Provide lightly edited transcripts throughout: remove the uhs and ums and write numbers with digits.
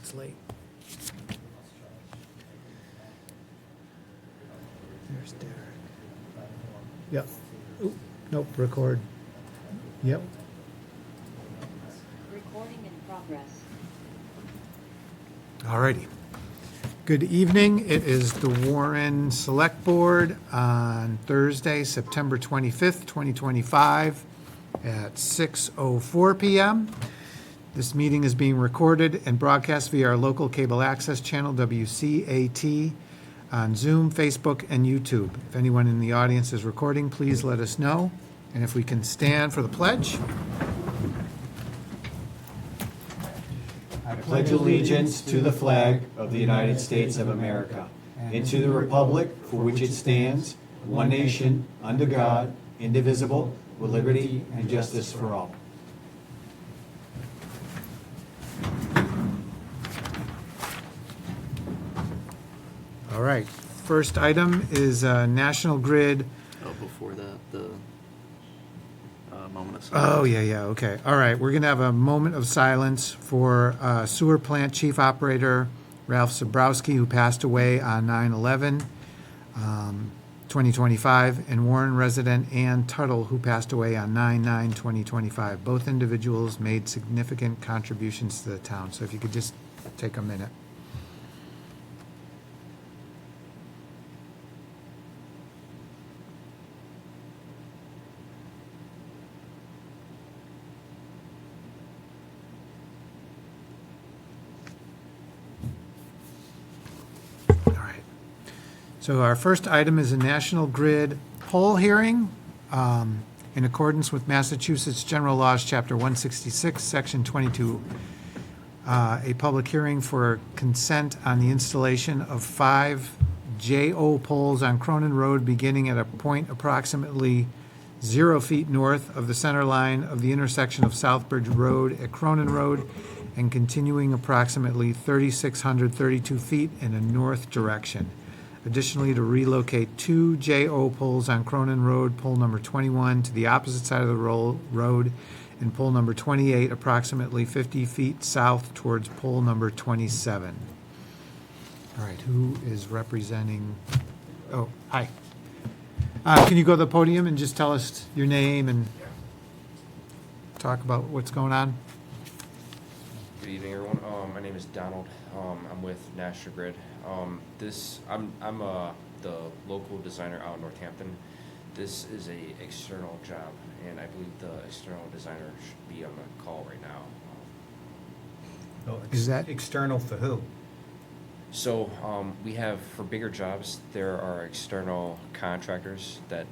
Derek's late. There's Derek. Yep. Oop, nope, record. Yep. Recording in progress. All righty. Good evening. It is the Warren Select Board on Thursday, September 25th, 2025 at 6:04 p.m. This meeting is being recorded and broadcast via our local cable access channel, WCAT, on Zoom, Facebook, and YouTube. If anyone in the audience is recording, please let us know. And if we can stand for the pledge. I pledge allegiance to the flag of the United States of America and to the republic for which it stands, one nation, under God, indivisible, with liberty and justice for all. All right. First item is National Grid. Oh, before that, the moment of Oh, silence. yeah, okay. All right, we're going to have a moment of silence for Sewer Plant Chief Operator Ralph Zabrowski, who passed away on 9/11, 2025, and Warren resident Ann Tuttle, who passed away on 9/9/2025. Both individuals made significant contributions to the town, so if you could just take a minute. All right. So our first item is a National Grid poll hearing in accordance with Massachusetts General Laws, Chapter 166, Section 22. A public hearing for consent on the installation of 5 JO poles on Cronin Road beginning at a point approximately 0 feet north of the center line of the intersection of Southbridge Road at Cronin Road and continuing approximately 3,632 feet in a north direction. Additionally, to relocate 2 JO poles on Cronin Road, pole number 21 to the opposite side of the road, and pole number 28 approximately 50 feet south towards pole number 27. All right, who is representing? Oh, hi. Can you go to the podium and just tell us your name and talk about what's going on? Good evening, everyone. My name is Donald. I'm with National Grid. I'm the local designer out in Northampton. This is a external job, and I believe the external designer should be on the call right now. Is that- external for who? So we have, for bigger jobs, there are external contractors that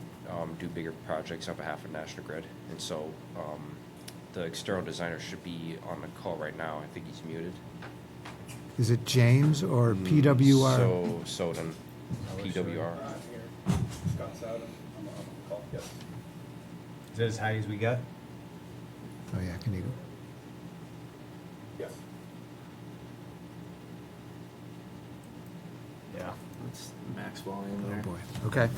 do bigger projects on behalf of National Grid, and so the external designer should be on the call right now. I think he's muted. Is it James or PWR? So Soden, PWR. Scott's out. I'm on the call. Yes. Is that as high as we got? Oh, yeah, can you go? Yes. Yeah, that's max volume Oh, there. boy. Okay.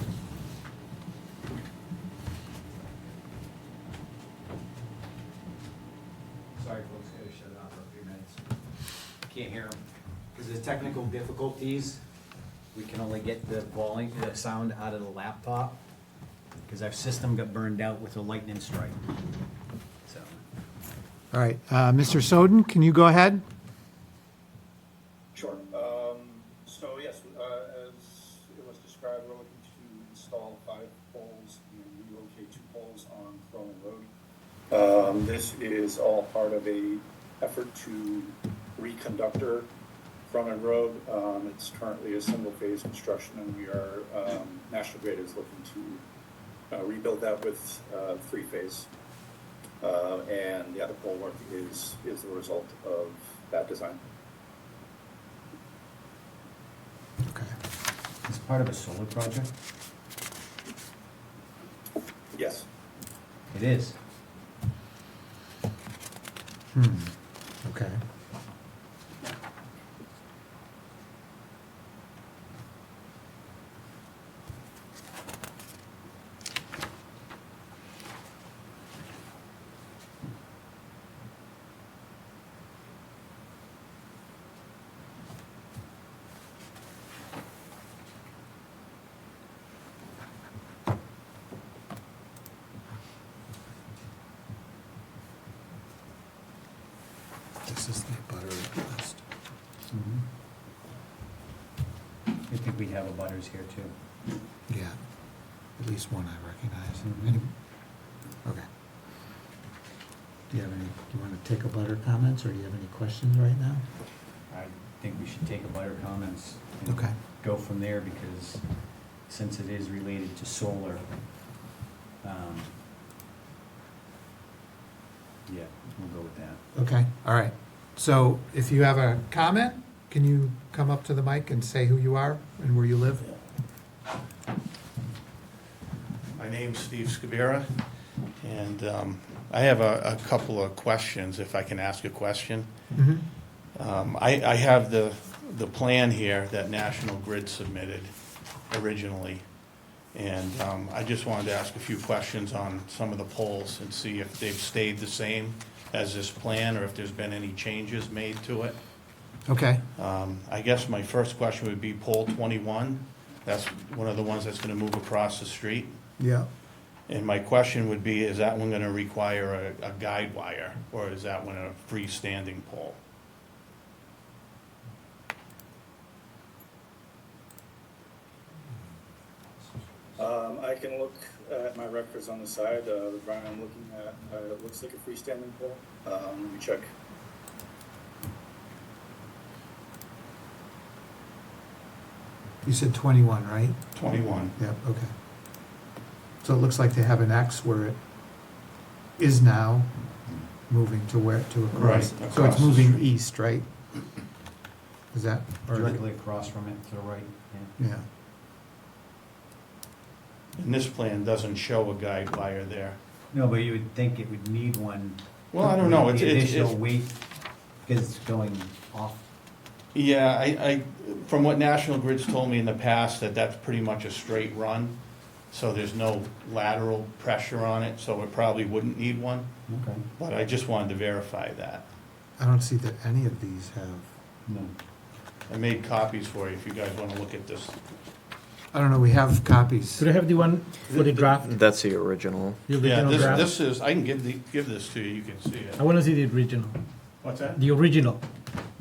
Sorry, folks, gotta shut it off for a few minutes. Can't hear them. Because there's technical difficulties, we can only get the volume, the sound out of the laptop, because our system got burned out with a lightning strike. So, All right, Mr. Soden, can you go ahead? Sure. So yes, as it was described, we're looking to install 5 poles and relocate 2 poles on Cronin Road. This is all part of a effort to reconductor Cronin Road. It's currently a single-phase construction, and we are National Grid is looking to rebuild that with 3-phase. And the other pole work is the result of that design. Okay. it's part of a solar project? Yes. It is. Okay. this is the butter list. I think we have a butters here too. Yeah, at least one I recognize. Mhm. Any- Okay. Do you have any, do you want to take a butter comments, or do you have any questions right now? I think we should take a butter comments. and Okay. Go from there, because since it is related to solar, yeah, we'll go with that. Okay, all right. So if you have a comment, can you come up to the mic and say who you are and where you live? My name's Steve Scabira, and I have a couple of questions, if I can ask a question. Mm-hmm. I have the plan here that National Grid submitted originally, and I just wanted to ask a few questions on some of the poles and see if they've stayed the same as this plan, or if there's been any changes made to it. Okay, I guess my first question would be pole 21. That's one of the ones that's gonna move across the street. yeah. And my question would be, is that one gonna require a guide wire, or is that one a freestanding pole? I can look at my records on the side, the drawing I'm looking at, it looks like a freestanding pole. Let me check. You said 21, right? 21. Yep, okay. So it looks like they have an X where it is now moving to where, to across. Right, So across it's the moving street. east, right? Is that? or- Directly across from it to the right, yeah. Yeah, And this plan doesn't show a guide wire there. No, but you would think it would need one. Well, I don't know, with it's, the it's, additional it's- weight, because it's going off. yeah, from what National Grid's told me in the past, that's pretty much a straight run. So there's no lateral pressure on it, so it probably wouldn't need one, Okay. but I just wanted to verify that. I don't see that any of these have, No. I made copies for you if you guys wanna look at this. I don't know, we have copies. Do you have the one for the draft? That's the original. The Yeah, original this, draft? this is, I can give this to you, you can see it. I wanna see the original. What's that? The original.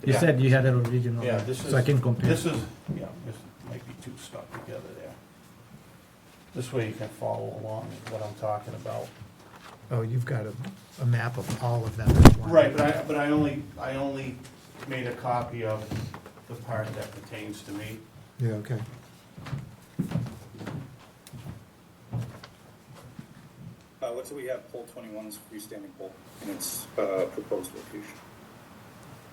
You Yeah. said you had an original. Yeah, this is. So I can compare. This is, yeah, this might be too stuck together there. This way you can follow along with what I'm talking about. Oh, you've got a map of all of them as one. Right, but I only made a copy of the part that pertains to me. Yeah, okay. Looks like we have pole 21's freestanding pole in its proposed location.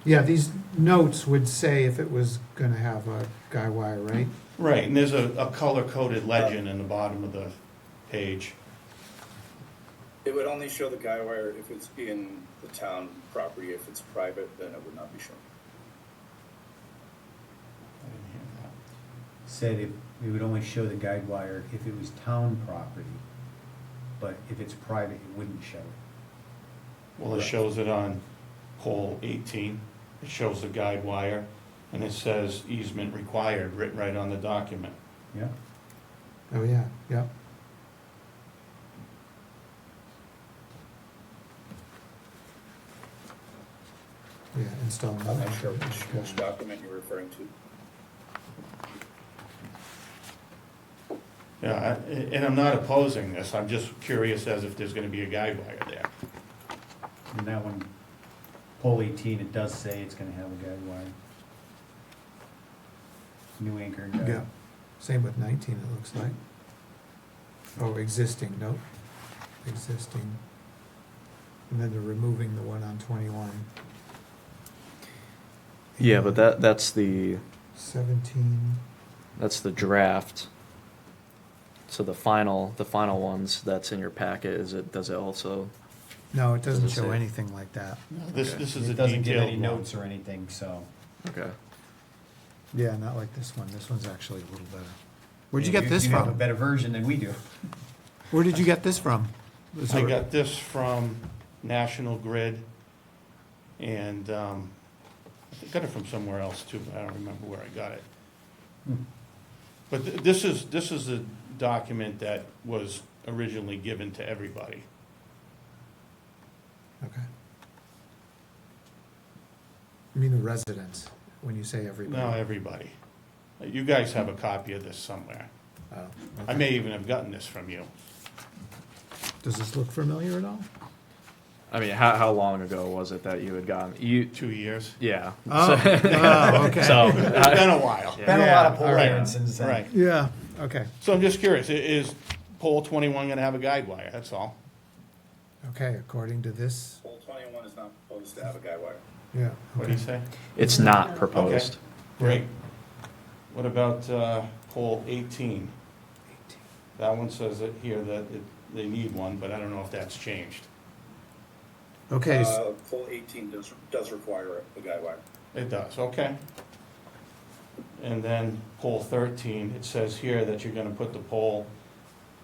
Yeah, these notes would say if it was gonna have a guy wire, right? Right, and there's a color-coded legend in the bottom of the page. It would only show the guy wire if it's in the town property. If it's private, then it would not be shown. I didn't hear that. Said it would only show the guide wire if it was town property, but if it's private, it wouldn't show it. Well, it shows it on pole 18. It shows the guide wire, and it says easement required, written right on the document. Yeah? Oh, yeah, yeah. Yeah, install. I'm not sure which document you're referring to. Yeah, and I'm not opposing this, I'm just curious as if there's gonna be a guide wire there. And that one, pole 18, it does say it's gonna have a guide wire. New anchor guide. Yeah, same with 19, it looks like. Oh, existing, nope, existing. And then they're removing the one on 21. Yeah, but that's the 17, draft. So the final ones that's in your packet, does it also? no, it doesn't Does it show say? anything like that. No, This Okay. is a It doesn't give any detailed note. notes or anything, so. Okay. Yeah, not like this one, this one's actually a little better. Where'd you Yeah, get this You have a from? better version than we do. Where did you get this from? Was I it- got this from National Grid, and I got it from somewhere else too, but I don't remember where I got it. Hmm. But this is the document that was originally given to everybody. Okay. I mean the residents, when you say everybody. No, everybody. You guys have a copy of this somewhere. Oh, I okay. may even have gotten this from you. Does this look familiar at all? I mean, how long ago was it that you had gotten, you, 2 years. yeah. Oh, So- oh, okay. So, It's been a while. Yeah. Been a lot of Yeah, poll all right. hearings since then. Right. Yeah, okay, So I'm just curious, is pole 21 gonna have a guide wire? That's all. okay, according to this, Pole 21 is not proposed to have a guy wire. yeah. What do you okay. say? it's not proposed. Great. What about pole 18? That one says it here that they need one, but I don't know if that's changed. Okay, Pole 18 does require a guy wire. It does, okay. And then pole 13, it says here that you're gonna put the pole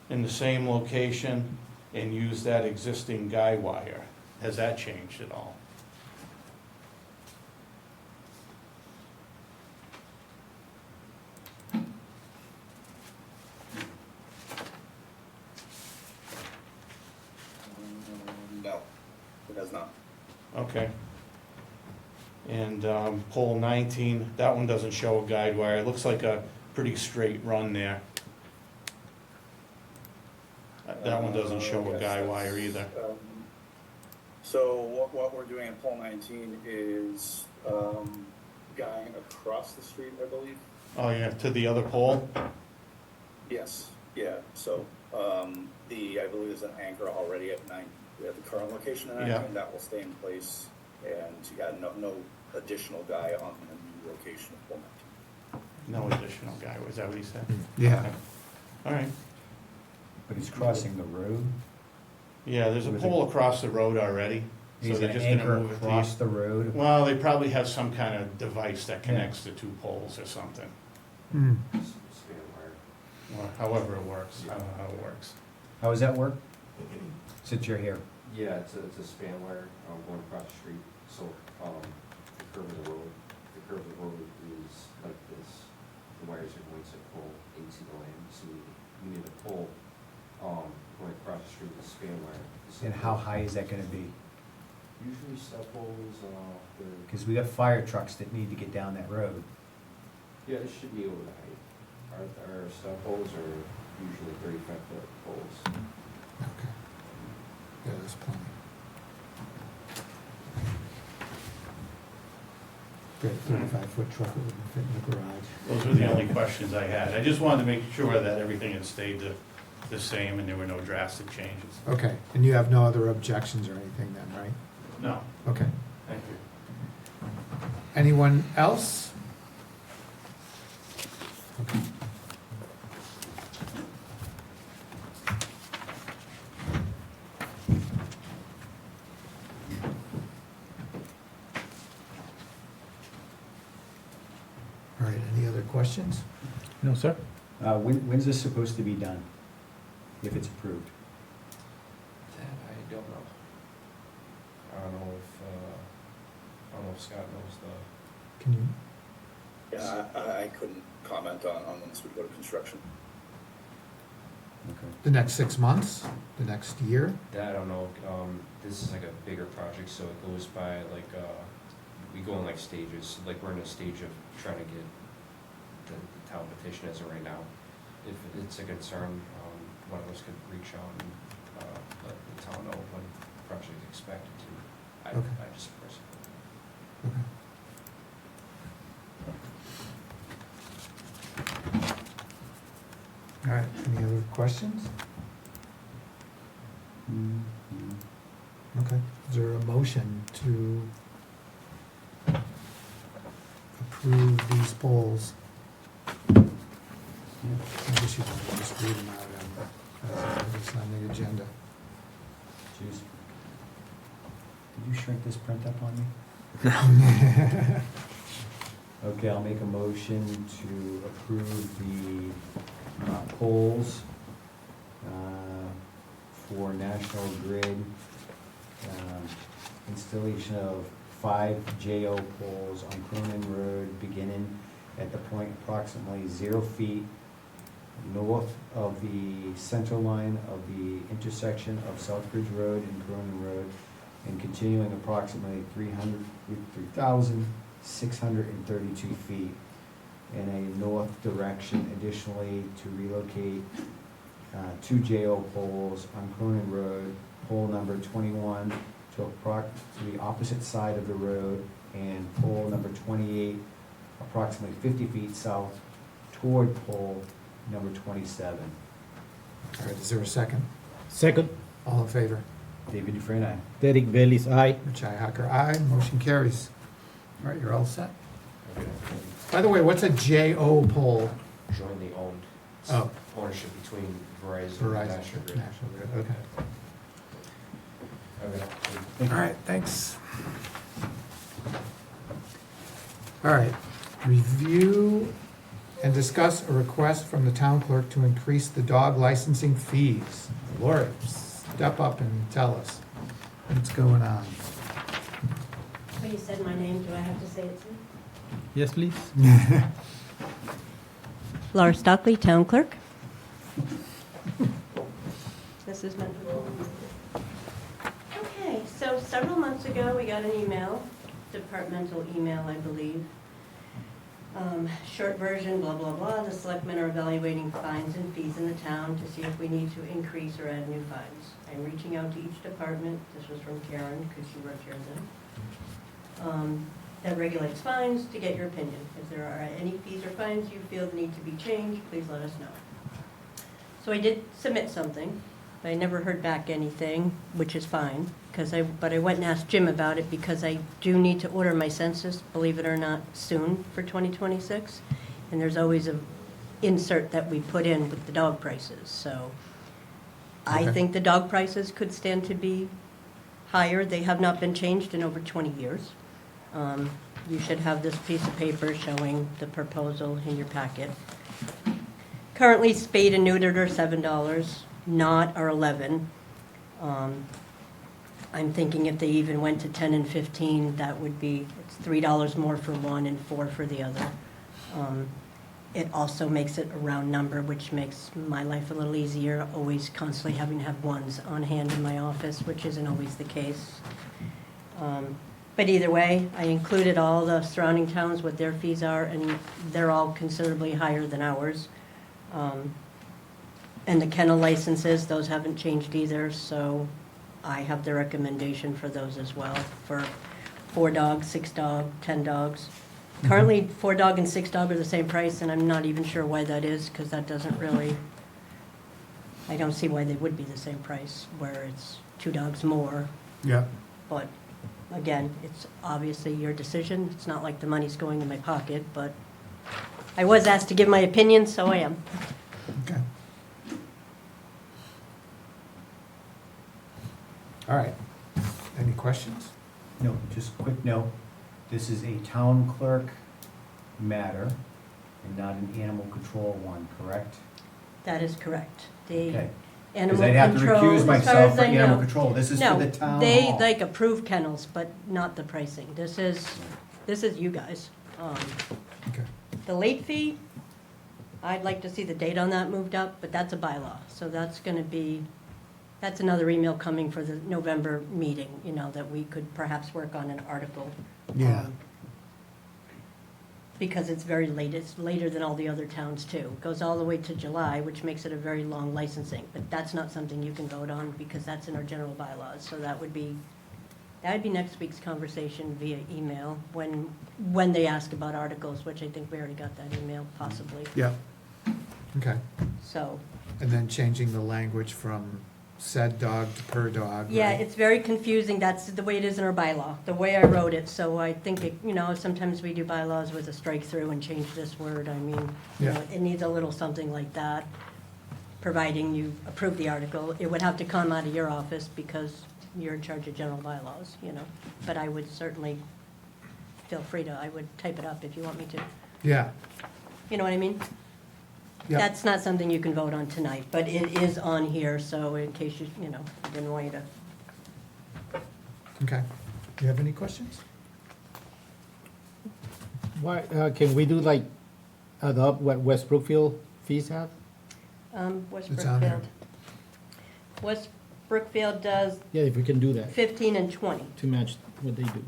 in the same location and use that existing guy wire. Has that changed at all? No, it has not. Okay. And pole 19, that one doesn't show a guide wire. It looks like a pretty straight run there. That one doesn't show a Yes, guy that's, wire either. So what we're doing at pole 19 is guying across the street, I believe. Oh, yeah, to the other pole? Yes, yeah, so, I believe there's an anchor already at the current location at 19, Yeah. that will stay in place, and, yeah, no additional guy on the new location of pole 19. No additional guy, was that what he said? yeah, All right. But he's crossing the road. Yeah, there's a With pole across the road already. So He's they're gonna just gonna anchor move it across to. the road. Well, they probably have some kind of device that connects the two poles or something, Hmm. Span wire. or however it works. I don't know how it works. How does that work? Since you're here. Yeah, it's a span wire, going across the street, so, the curve of the road is like this. The wires are going to pole 18 lane, so we need a pole, going across the street with a span wire. And how high is that gonna be? Usually cell poles, they're, Because we got fire trucks that need to get down that road. yeah, it should be over the height. Our cell poles are usually 35-foot poles. Okay. Yeah, there's plenty. Great, 35-foot truck, it wouldn't fit in the garage. Those were the only questions I had. I just wanted to make sure that everything had stayed the same and there were no drastic changes. Okay, and you have no other objections or anything then, right? No, Okay. thank you. Anyone else? Okay. All right, any other questions? No, sir? When's this supposed to be done? If it's approved? That I don't know. I don't know if Scott knows Can you, Yeah, I couldn't comment on when this would go to construction. Okay. the next 6 months, the next year? that I don't know. This is like a bigger project, so it goes by like, we go in like stages. Like we're in a stage of trying to get the town petition as of right now. If it's a concern, one of us could reach out and, let the town know when the project is expected to. Okay. I just personally. Okay. All right, any other questions? Okay, is there a motion to approve these polls? I guess you want to just read them out, it's on the agenda. Jeez. Did you shrink this print up on me? Okay, I'll make a motion to approve the polls for National Grid, installation of 5 JO poles on Cronin Road, beginning at the point approximately 0 feet north of the center line of the intersection of Southbridge Road and Cronin Road, and continuing approximately 3,632 feet in a north direction. Additionally, to relocate 2 JO poles on Cronin Road, pole number 21 to the opposite side of the road, and pole number 28 approximately 50 feet south toward pole number 27. All right, is there a second? Second, All in favor? David Dufresne, aye. Derek Bailey's aye. Richi Hacker, aye. Motion carries. All right, you're all set. Okay. By the way, what's a JO poll? Jointly owned. It's Oh. Ownership between Verizon and Verizon. National Grid. National Grid, okay. Okay. Thank you. All right, thanks. All right, review and discuss a request from the town clerk to increase the dog licensing fees. Lori, step up and tell us what's going on. Well, you said my name, do I have to say it too? Yes, please. Laura Stockley, Town Clerk. This is meant for... Okay, so several months ago, we got an email, departmental email, I believe. Short version, blah, blah, blah, the selectmen are evaluating fines and fees in the town to see if we need to increase or add new fines. I'm reaching out to each department, this was from Karen, because she worked here then, that regulates fines, to get your opinion. If there are any fees or fines you feel need to be changed, please let us know. So I did submit something, but I never heard back anything, which is fine, but I went and asked Jim about it because I do need to order my census, believe it or not, soon for 2026. And there's always a insert that we put in with the dog prices, so I Okay. think the dog prices could stand to be higher. They have not been changed in over 20 years. You should have this piece of paper showing the proposal in your packet. Currently, spayed and neutered are $7, not are 11. I'm thinking if they even went to 10 and 15, that would be, it's $3 more for one and 4 for the other. It also makes it a round number, which makes my life a little easier, always constantly having to have ones on hand in my office, which isn't always the case. But either way, I included all the surrounding towns, what their fees are, and they're all considerably higher than ours. And the kennel licenses, those haven't changed either, so I have the recommendation for those as well, for 4 dogs, 6 dog, 10 dogs. Currently, 4 dog and 6 dog are the same price, and I'm not even sure why that is, because that doesn't really, I don't see why they would be the same price, where it's 2 dogs more. Yeah, But again, it's obviously your decision. It's not like the money's going in my pocket, but I was asked to give my opinion, so I am. okay. All right, any questions? No, just quick note, this is a town clerk matter and not an animal control one, correct? That is correct. The Okay. animal Because I'd have to control, recuse as far myself as for I animal know. control. This is for the town No, they hall. like approve kennels, but not the pricing. This is you guys. Okay. The late fee, I'd like to see the date on that moved up, but that's a bylaw. So that's another email coming for the November meeting, that we could perhaps work on an article. Yeah. Because it's very late. It's later than all the other towns too. It goes all the way to July, which makes it a very long licensing. But that's not something you can vote on because that's in our general bylaws. So that would be next week's conversation via email when they ask about articles, which I think we already got that email possibly. Yeah, okay. So, And then changing the language from said dog to per dog, yeah, right? it's very confusing. That's the way it is in our bylaw, the way I wrote it. So I think, sometimes we do bylaws with a strike through and change this word. I mean, Yeah. it needs a little something like that, providing you approve the article. It would have to come out of your office because you're in charge of general bylaws, But I would certainly feel free to, I would type it up if you want me to. Yeah, You know what I mean? yeah. That's not something you can vote on tonight, but it is on here, so in case I didn't want you to. Okay. Do you have any questions? Why, can we do like, adopt what West Brookfield fees have? West It's on there. Brookfield. Brookfield does Yeah, if we can do that 15 and 20. to match what they do.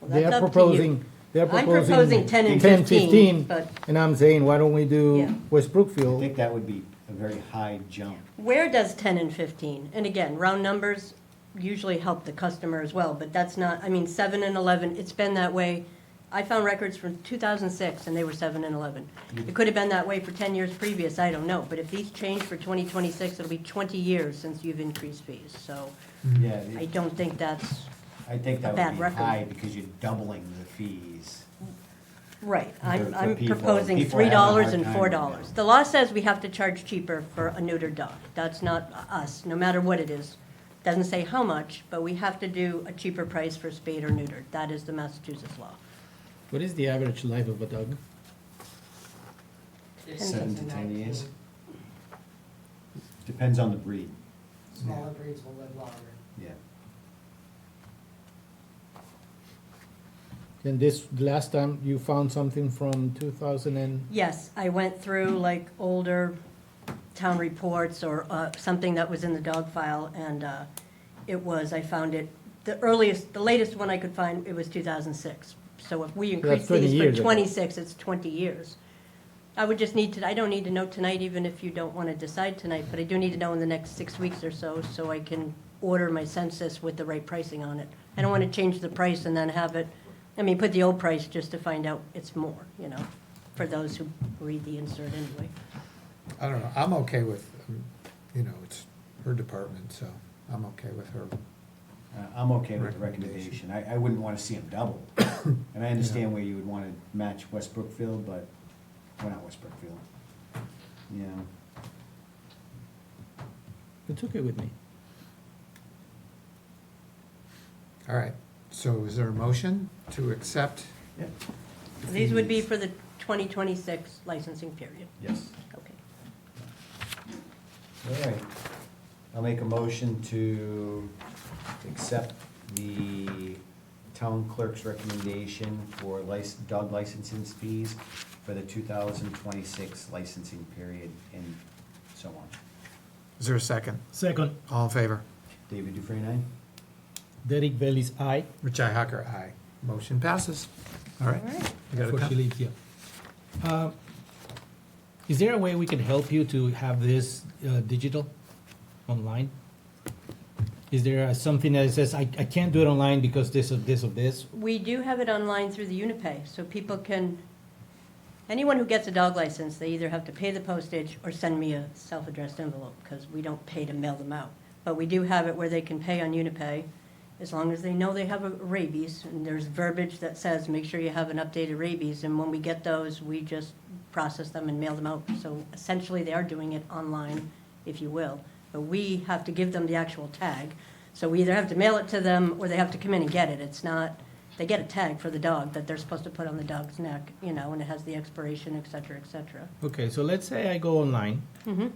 Well, They that's are up to you. proposing, they're I'm proposing. proposing 10 and 10, 15, but And I'm saying, why don't we Yeah. do West I Brookfield? think that would be a very high jump. where does 10 and 15? And again, round numbers usually help the customer as well, but that's not, I mean, 7 and 11, it's been that way. I found records from 2006, and they were 7 and 11. It could have been that way for 10 years previous, I don't know. But if these change for 2026, it'll be 20 years since you've increased fees. So Yeah, I don't think that's I think a that bad would be record. high because you're doubling the fees. right. For I'm people. proposing People are having a $3 hard and time $4. with it. The law says we have to charge cheaper for a neutered dog. That's not us, no matter what it is. Doesn't say how much, but we have to do a cheaper price for spayed or neutered. That is the Massachusetts law. What is the average life of a dog? 7 to 10 years. Depends on the breed. Smaller breeds will live longer. Yeah. And this, last time you found something from 2000 and, Yes, I went through like older town reports or something that was in the dog file, and I found it, the latest one I could find, it was 2006. So if we increase 20 these years for ago. 26, it's 20 years. I would just need to, I don't need to know tonight, even if you don't want to decide tonight, but I do need to know in the next 6 weeks or so I can order my census with the right pricing on it. I don't want to change the price and then have it, put the old price just to find out it's more, for those who read the insert anyway. I don't know, I'm okay with, it's her department, so I'm okay with her. I'm okay with the Recommendation. recommendation. I wouldn't want to see them double. And I understand where you would want to match West Brookfield, but we're not West Brookfield. You know, it's okay with me. All right, so is there a motion to accept? Yep. These would be for the 2026 licensing period. Yes. Okay. All right. I'll make a motion to accept the town clerk's recommendation for dog licensing fees for the 2026 licensing period and so on. Is there a second? Second, All in favor? David Dufresne, aye? Derek Bailey's aye. Richi Hacker, aye. Motion passes. All right. All right. You got a For copy? Shilip, yeah. Is there a way we can help you to have this digital, online? Is there something that says, I can't do it online because this of this of this? We do have it online through the Unipay, so people can, anyone who gets a dog license, they either have to pay the postage or send me a self-addressed envelope, because we don't pay to mail them out. But we do have it where they can pay on Unipay, as long as they know they have a rabies, and there's verbiage that says, make sure you have an updated rabies, and when we get those, we just process them and mail them out. So essentially, they are doing it online, if you will. But we have to give them the actual tag. So we either have to mail it to them or they have to come in and get it. It's not, they get a tag for the dog that they're supposed to put on the dog's neck, and it has the expiration, et cetera, et cetera. Okay, so let's say I go online. Mm-hmm.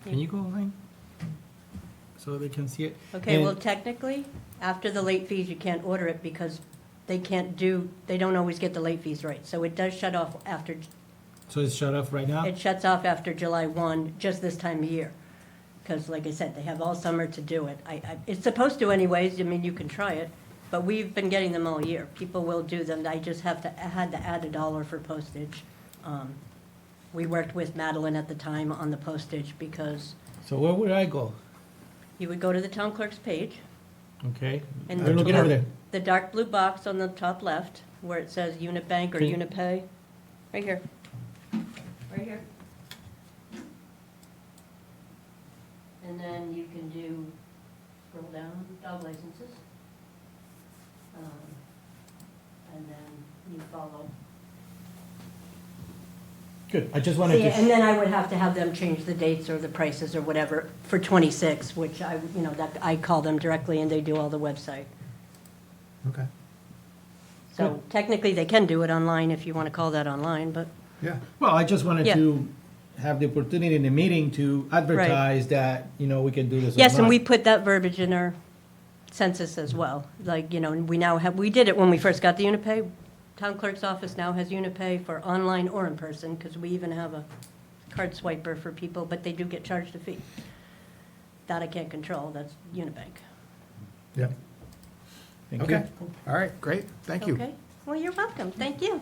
Can you go online? So they can see it? Okay, And- well, technically, after the late fees, you can't order it because they don't always get the late fees right. So it does shut off after, So it's shut off right now? it shuts off after July 1, just this time of year. Because like I said, they have all summer to do it. It's supposed to anyways, you can try it, but we've been getting them all year. People will do them, I just had to add $1 for postage. We worked with Madeline at the time on the postage because So where would I go? you would go to the town clerk's page, Okay, and I'm looking over there. the dark blue box on the top left, where it says Unibank or Okay. Unipay, right here. Right here. And then you can scroll down, dog licenses. And then you follow. Good, I just wanted And to, then I would have to have them change the dates or the prices or whatever for 26, which I call them directly and they do all the website. Okay, So technically, they can do it online if you want to call that online, but, yeah. well, I just wanted Yeah. to have the opportunity in the meeting to advertise that, we can do this yes, and we online. put that verbiage in our census as well. Like, we did it when we first got the Unipay. Town clerk's office now has Unipay for online or in person, because we even have a card swiper for people, but they do get charged a fee. that I can't control, that's Unibank. Yep. Thank you. Okay, all right, great, thank you. Okay, well, you're welcome, thank you.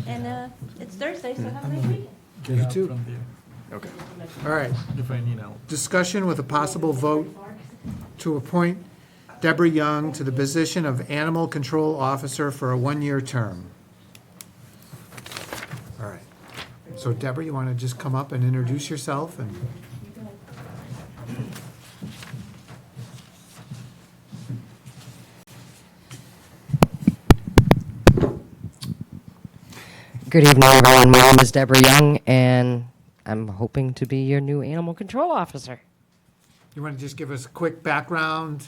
And it's Thursday, so have a nice weekend. Get You out too. from there Okay. All right, if I need help. discussion with a possible vote to appoint Deborah Young to the position of Animal Control Officer for a one-year term. All right, so Deborah, you want to just come up and introduce yourself and? Good evening, everyone. My name is Deborah Young, and I'm hoping to be your new animal control officer. You want to just give us a quick background?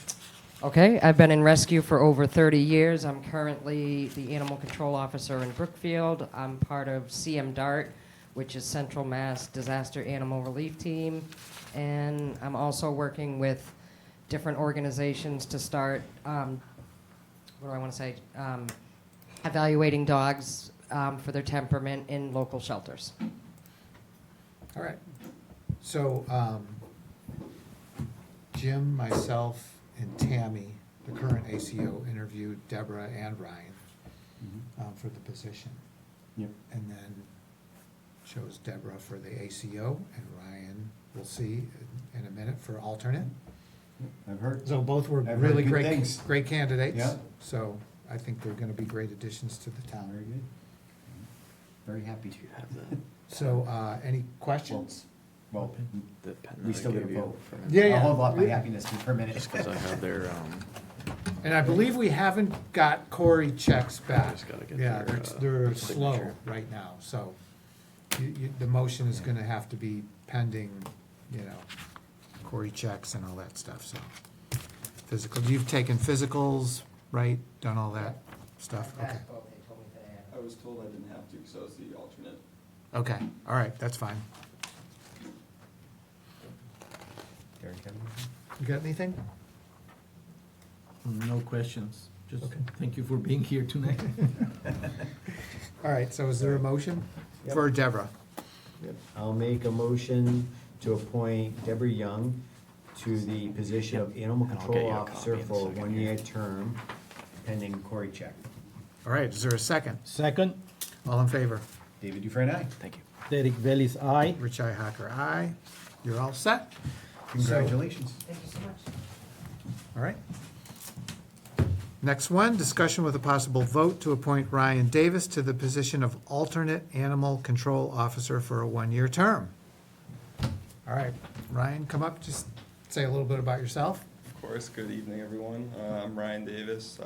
Okay, I've been in rescue for over 30 years. I'm currently the animal control officer in Brookfield. I'm part of CM DART, which is Central Mass Disaster Animal Relief Team, and I'm also working with different organizations to start, evaluating dogs for their temperament in local shelters. All right. So, Jim, myself, and Tammy, the current ACO, interviewed Deborah and Ryan for the position. Yep. And then chose Deborah for the ACO, and Ryan, we'll see in a minute, for alternate. I've heard. So both were I've heard really good great, things. great candidates. Yeah. So I think they're gonna be great additions to the town. Very good. Very happy. Do you have the, So, any questions? Well, the pen we that I still gave gotta you vote. for Yeah, yeah. I'll hold off my happiness for a minute. Just because I have their, And I believe we haven't got Corey checks back. Just gotta get Yeah, their, they're slow signature. right now, so the motion is gonna have to be pending, you know, Corey checks and all that stuff, so. Physical, you've taken physicals, right, done all that stuff, okay. I was told I didn't have to, because I was the alternate. Okay, all right, that's fine. Derek, have anything? You got anything? No questions. Just Okay. thank you for being here tonight. All right, so is there a motion Yep. for Deborah? I'll make a motion to appoint Deborah Young to the position of animal And I'll control get you a officer copy in a for a second one-year here. term pending Cory check. All right, is there a second? Second, All in favor? David Dufresne, aye. thank you. Derek Bellis, aye. Rich Hacker, aye. You're all set? Congratulations. Thank you so much. All right. Next one, discussion with a possible vote to appoint Ryan Davis to the position of alternate animal control officer for a one-year term. All right, Ryan, come up, just say a little bit about yourself. Of course, good evening, everyone. I'm Ryan Davis.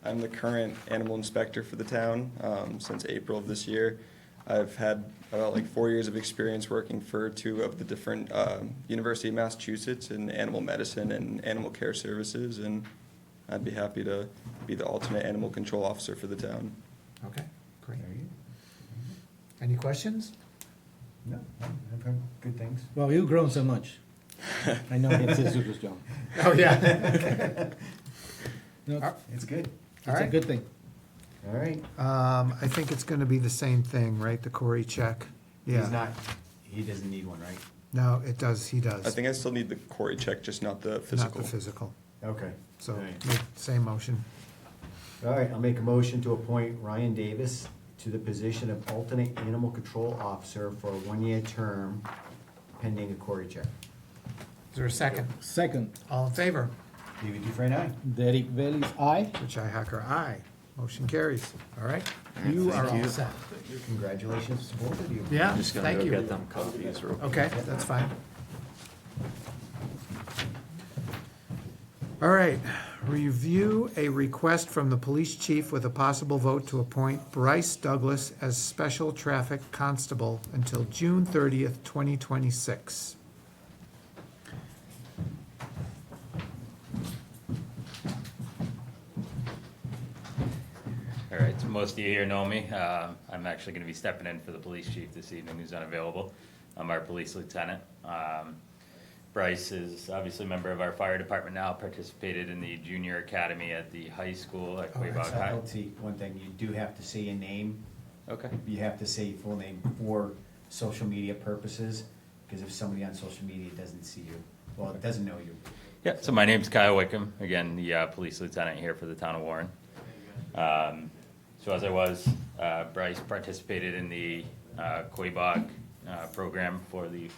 I'm the current animal inspector for the town since April of this year. I've had about 4 years of experience working for two of the different University of Massachusetts in animal medicine and animal care services, and I'd be happy to be the alternate animal control officer for the town. Okay, great. Very good. Any questions? No, I've heard good things. Well, you've grown so much. I know it's a super job. Oh, yeah. No, It's good. All it's a right. good thing. All right. I think it's gonna be the same thing, right, the Corey check? He's Yeah. not, he doesn't need one, right? No, it does, he does. I think I still need the Cory check, just not the physical. Not the physical. Okay. So, All right. make same motion. All right, I'll make a motion to appoint Ryan Davis to the position of alternate animal control officer for a one-year term pending a Cory check. Is there a second? Second, All in favor? David Dufresne, aye. Derek Bellis, aye. Rich Hacker, aye. Motion carries. All right, you are all set. Congratulations to both of you. Yeah, I'm just gonna thank go you. get them copies real quick. Okay, that's fine. All right, review a request from the police chief with a possible vote to appoint Bryce Douglas as special traffic constable until June 30th, 2026. All right, so most of you here know me. I'm actually going to be stepping in for the police chief this evening, who's unavailable. I'm our police lieutenant. Bryce is obviously a member of our fire department now, participated in the junior academy at the high school at Quabog High. Let's see, one thing, you do have to say your name. Okay. You have to say your full name for social media purposes, because if somebody on social media doesn't see you, well, it doesn't know you. Yeah, so my name's Kyle Wickham, again, the police lieutenant here for the town of Warren. So as I was, Bryce participated in the Quabog program for the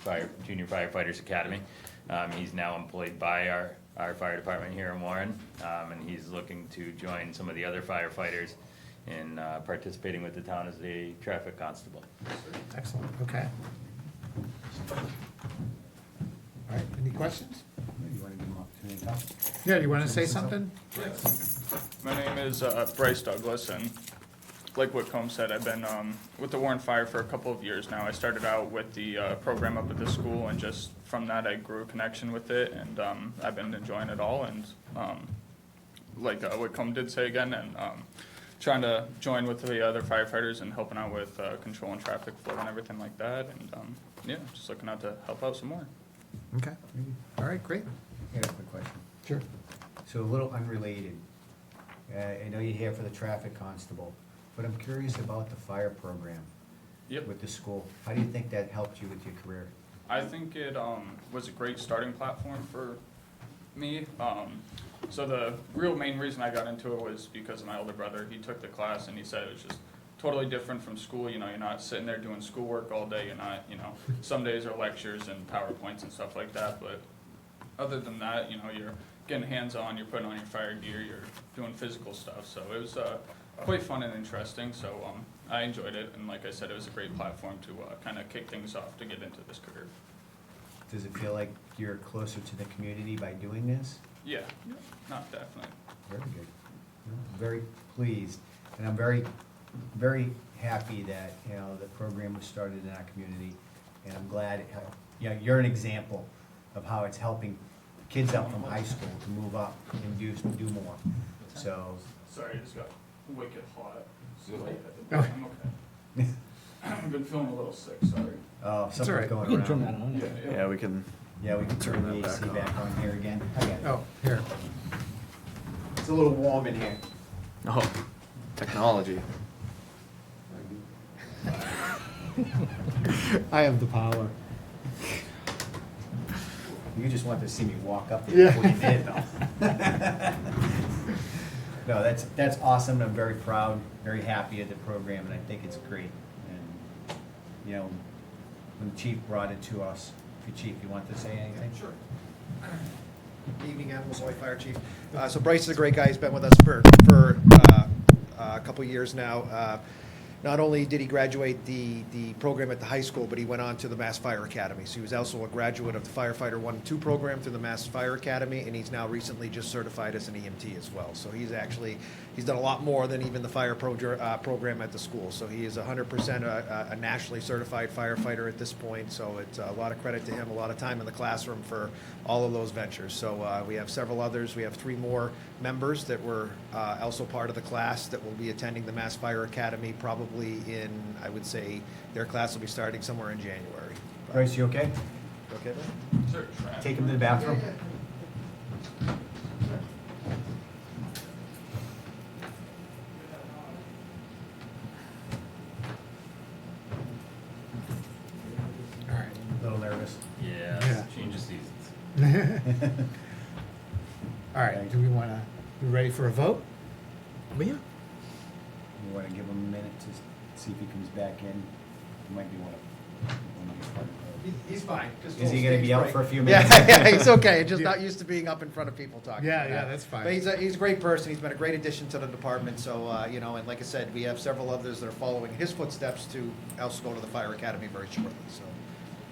Junior Firefighters Academy. He's now employed by our fire department here in Warren, and he's looking to join some of the other firefighters in participating with the town as a traffic constable. Excellent, okay. All right, any questions? You wanna give them opportunity to talk? Yeah, you want to say something? My name is Bryce Douglas, and like what Combs said, I've been with the Warren Fire for a couple of years now. I started out with the program up at the school, and just from that I grew a connection with it, and I've been enjoying it all. And like what Combs did say again, and trying to join with the other firefighters and helping out with controlling traffic flow and everything like that. And yeah, just looking out to help out some more. Okay, all right, great. I got a quick question. Sure. So a little unrelated. I know you're here for the traffic constable, but I'm curious about the fire program Yep. with the school. How do you think that helped you with your career? I think it was a great starting platform for me. So the real main reason I got into it was because of my older brother. He took the class and he said it was just totally different from school. You know, you're not sitting there doing schoolwork all day. You're not, you know, some days are lectures and PowerPoints and stuff like that. But other than that, you know, you're getting hands-on, you're putting on your fire gear, you're doing physical stuff. So it was quite fun and interesting. So I enjoyed it. And like I said, it was a great platform to kind of kick things off to get into this career. Does it feel like you're closer to the community by doing this? Yeah, not definitely. Very good. I'm very pleased, and I'm very, very happy that, you know, the program was started in our community, and I'm glad, you know, you're an example of how it's helping kids out from high school to move up and do more. So, Sorry, I just got wicked hot. So Oh. I'm okay. I've been feeling a little sick, sorry. oh, all something's right. going You can turn around. that on. Yeah, we can. Yeah, we can turn Turn the that AC back back on here again. I got it. Oh, here. It's a little warm in here. Oh, technology. I have the power. You just wanted to see me walk up there Yeah. before you did, though. No, that's awesome. I'm very proud, very happy of the program, and I think it's great. And, you know, when the chief brought it to us, Chief, you want to say anything? Sure. Evening, Animal Soy Fire Chief. So Bryce is a great guy. He's been with us for a couple years now. Not only did he graduate the program at the high school, but he went on to the Mass Fire Academy. So he was also a graduate of the Firefighter 1 and 2 program through the Mass Fire Academy, and he's now recently just certified as an EMT as well. So he's done a lot more than even the fire program at the school. So he is 100% a nationally certified firefighter at this point. So it's a lot of credit to him, a lot of time in the classroom for all of those ventures. So we have several others. We have 3 more members that were also part of the class that will be attending the Mass Fire Academy probably in, I would say, their class will be starting somewhere in January. Bryce, you okay? Okay, Sir, try. Take him to the bathroom. All right. A little nervous. Yeah, Yeah. change of seasons. All right, do we want to, we ready for a vote? Yeah. You want to give him a minute to see if he comes back in? He might be one of. He's fine. Just Is he full gonna be stage out fright. for a few Yeah, minutes? yeah, he's okay. Just Yeah. not used to being up in front of people talking. Yeah, yeah, that's fine. But he's a great person. He's been a great addition to the department. So, you know, and like I said, we have several others that are following his footsteps to also go to the fire academy very shortly. So,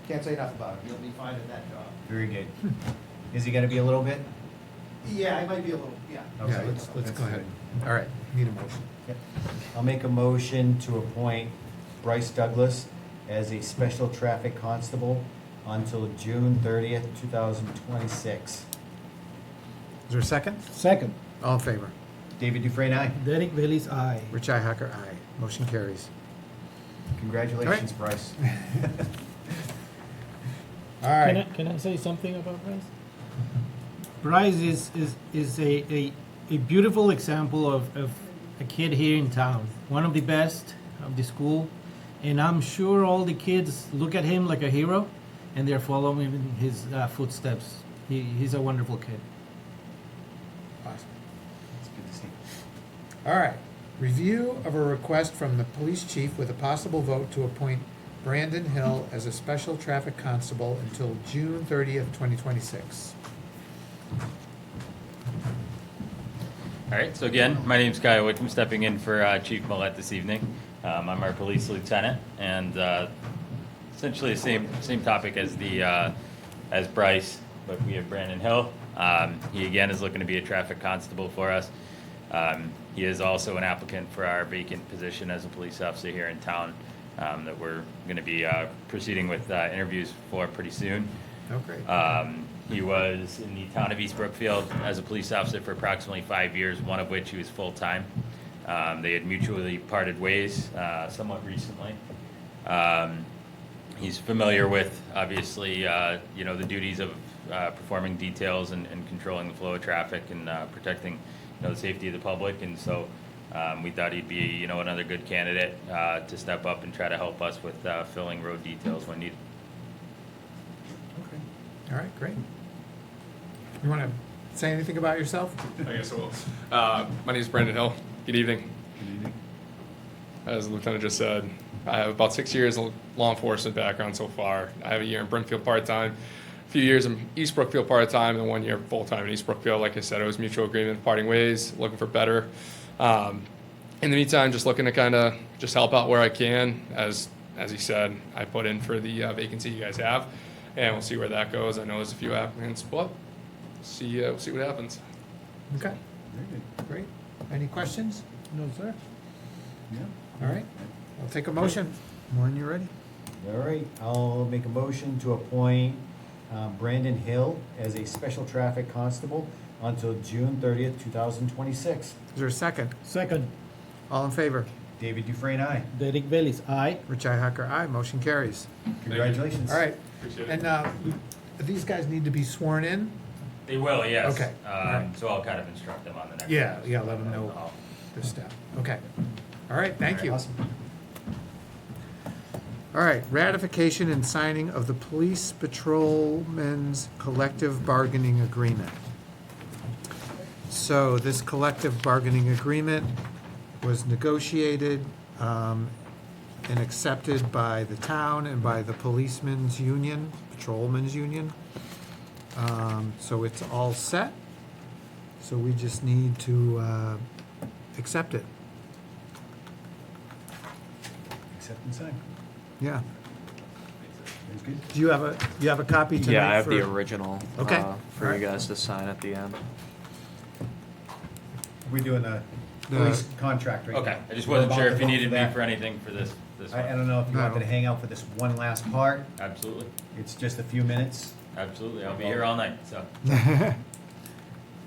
can't say enough about him. He'll be fine at that job. Very good. Is he gonna be a little bit? Yeah, he might be a little. Yeah. Yeah, Okay. let's That's go ahead. good. All right, need a motion. Yep. I'll make a motion to appoint Bryce Douglas as a special traffic constable until June 30th, 2026. Is there a second? Second, All in favor? David Dufresne, aye. Derek Bailey's aye. Rich Ihacker, aye. Motion carries. Congratulations, Bryce. All right. Can I say something about Bryce? Bryce is a beautiful example of a kid here in town. One of the best of the school. And I'm sure all the kids look at him like a hero, and they're following in his footsteps He's a wonderful kid. Awesome. It's good to see. All right. Review of a request from the police chief with a possible vote to appoint Brandon Hill as a special traffic constable until June 30th, 2026. All right, so again, my name's Kyle Wickham, stepping in for Chief Millette this evening. I'm our police lieutenant, and essentially the same topic as as Bryce, but we have Brandon Hill. He again is looking to be a traffic constable for us. He is also an applicant for our vacant position as a police officer here in town that we're going to be proceeding with interviews for pretty soon. Oh, great. He was in the town of East Brookfield as a police officer for approximately 5 years, one of which he was full-time. They had mutually parted ways somewhat recently. He's familiar with, obviously, the duties of performing details and controlling the flow of traffic and protecting, the safety of the public. And so we thought he'd be, another good candidate to step up and try to help us with filling road details when needed. Okay. All right, great. You want to say anything about yourself? I guess I will. My name is Brandon Hill. Good evening. As the lieutenant just said, I have about 6 years of law enforcement background so far. I have a year in Brimfield part-time, a few years in East Brookfield part-time, and 1 year full-time in East Brookfield. Like I said, it was mutual agreement, parting ways, looking for better. In the meantime, just looking to kind of just help out where I can. As he said, I put in for the vacancy you guys have, and we'll see where that goes. I know there's a few applicants, but we'll see what happens. Okay. Great. Any questions? No, sir. All right. I'll take a motion when you're ready. All right, I'll make a motion to appoint Brandon Hill as a special traffic constable until June 30th, 2026. Is there a second? Second, All in favor? David Dufresne, aye. Derek Bellis, aye. Richi Hacker, aye. Motion carries. Congratulations. All right. Appreciate it. And these guys need to be sworn in? They will, yes. Okay, all right. So I'll kind of instruct them on the next. Yeah, steps. yeah, let them know this step. Okay. All right, thank you. Awesome. All right, ratification and signing of the police patrolmen's collective bargaining agreement. So this collective bargaining agreement was negotiated and accepted by the town and by the policemen's union, patrolmen's union. So it's all set. So we just need to accept it. Accept and sign. Yeah. That's good. Do you have a copy tonight? Yeah, I have the for- original Okay. for Alright. you guys to sign at the end. We're doing the The- police contract right now. Okay, I just We're wasn't about sure to if you vote needed me that. for anything for this I one. don't know if you No. wanted to hang out for this one last part. Absolutely, It's just a few minutes. absolutely. I'll be here all night, so. I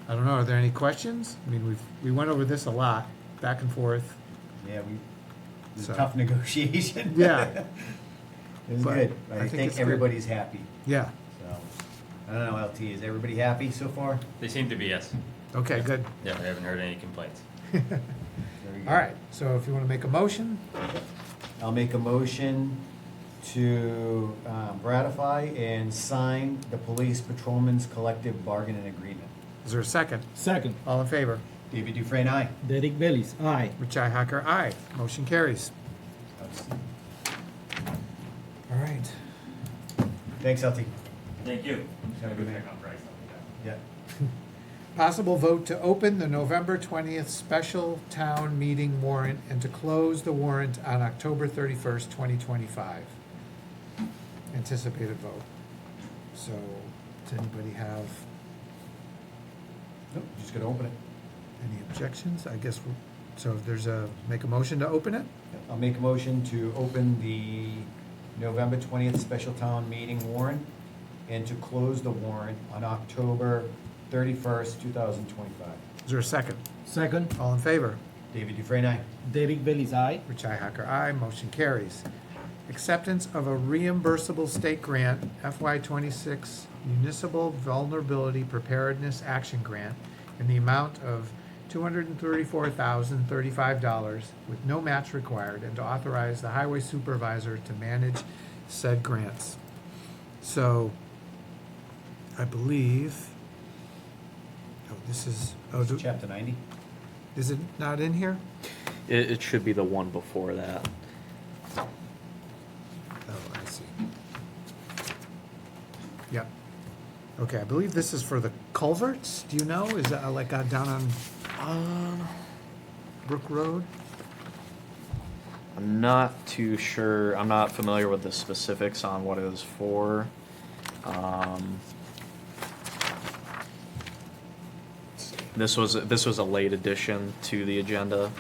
don't know, are there any questions? I mean, we went over this a lot, back and forth. Yeah, it was So- a tough negotiation. Yeah. It was But good. I I think think it's good. everybody's happy, Yeah, so. I don't know, LT, is everybody happy so far? They seem to be, yes. okay, good. Yeah, I haven't heard any complaints. Very good. All right, so if you want to make a motion, I'll make a motion to ratify and sign the police patrolmen's collective bargaining agreement. is there a second? Second, All in favor? David Dufresne, aye. Derek Bellis, aye. Richi Hacker, aye. Motion carries. All right. Thanks, LT. Thank you. Have a good night. Check on Bryce, I'll be back. Yeah. Possible vote to open the November 20th special town meeting warrant and to close the warrant on October 31st, 2025. Anticipated vote. So, does anybody have Nope, just gonna open it. any objections? I guess, so if there's make a motion to open it? I'll make a motion to open the November 20th special town meeting warrant and to close the warrant on October 31st, 2025. Is there a second? Second, All in favor? David Dufresne, aye. Derek Bellis, aye. Richi Hacker, aye. Motion carries. Acceptance of a reimbursable state grant, FY26 Municipal Vulnerability Preparedness Action Grant, in the amount of $234,035 with no match required, and to authorize the highway supervisor to manage said grants. So, I believe, oh, this is, oh, Chapter 90? is it not in here? It should be the one before that. Oh, I see. Yep. Okay, I believe this is for the culverts. Do you know? Is that like down on Brook Road? I'm not too sure. I'm not familiar with the specifics on what it was for. This was a late addition to the agenda.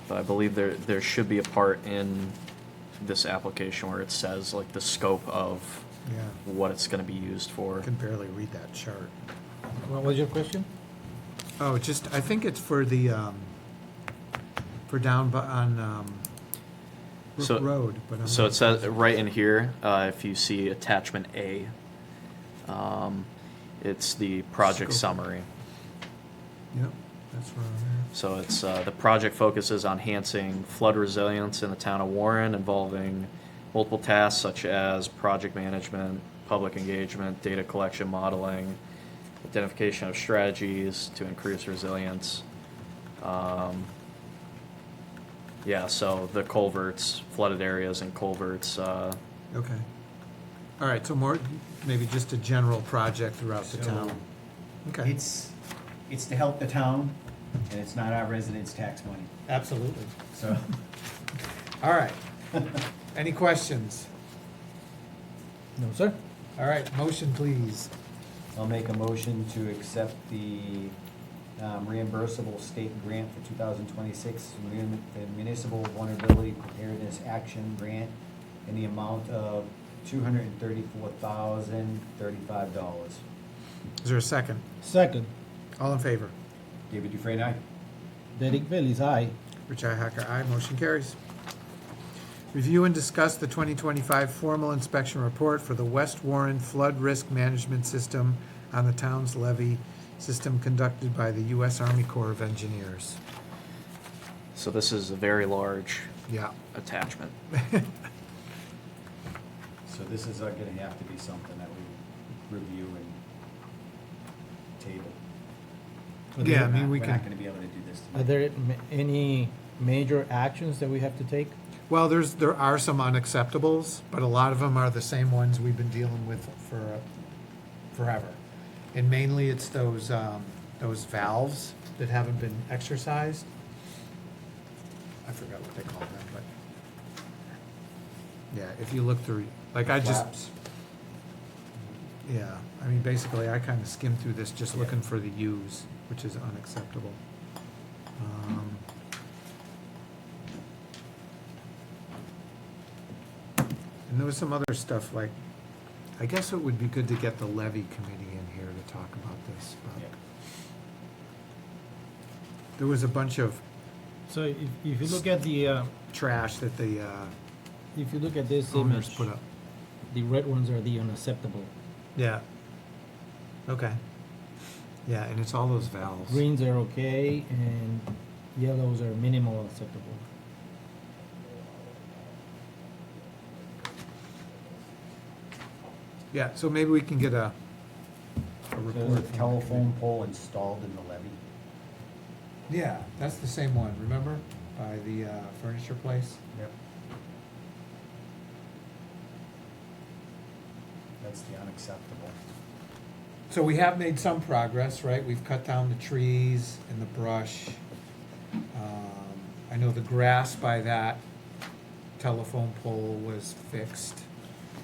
But I believe there should be a part in this application where it says like the scope of Yeah. what it's going to be used for. I can barely read that chart. What was your question? Oh, just, I think it's for the, for down on, Brook So- Road, but I'm So not- it says right in here, if you see attachment A, it's the project Scope. summary. Yep, that's where I'm at. So it's, the project focuses on enhancing flood resilience in the town of Warren, involving multiple tasks such as project management, public engagement, data collection, modeling, identification of strategies to increase resilience. Yeah, so the culverts, flooded areas and culverts, Okay. All right, so more, maybe just a general project throughout the So, town. Okay, It's to help the town, and it's not our residents' tax money, absolutely. so. All right. Any questions? No, sir. All right, motion, please. I'll make a motion to accept the reimbursable state grant for 2026 Municipal Vulnerability Preparedness Action Grant in the amount of $234,035. Is there a second? Second, All in favor? David Dufresne, aye. Derek Bailey's aye. Richi Hacker, aye. Motion carries. Review and discuss the 2025 formal inspection report for the West Warren Flood Risk Management System on the town's levee system conducted by the U.S. Army Corps of Engineers. so this is a very large Yeah. attachment. So this is gonna have to be something that we review and table. Yeah, I mean, we We're not can, gonna be able to do this Are tonight. there any major actions that we have to take? well, there are some unacceptables, but a lot of them are the same ones we've been dealing with for forever. And mainly it's those valves that haven't been exercised. I forgot what they call them, but yeah, if you look through, like I just, Flaps. yeah, I mean, basically, I kind of skimmed through this just looking for the U's, which is unacceptable. And there was some other stuff like, I guess it would be good to get the levy committee in here to talk about this, but Yeah. there was a bunch of So if you look at the, trash that the if you look at this owners image, put up. the red ones are the unacceptable. Yeah. Okay. Yeah, and it's all those valves. Greens are okay, and yellows are minimal acceptable. Yeah, so maybe we can get a So report. there's a from the telephone pole installed in the levee. committee. Yeah, that's the same one, remember? By the furniture place? Yep. That's the unacceptable. So we have made some progress, right? We've cut down the trees and the brush. I know the grass by that telephone pole was fixed.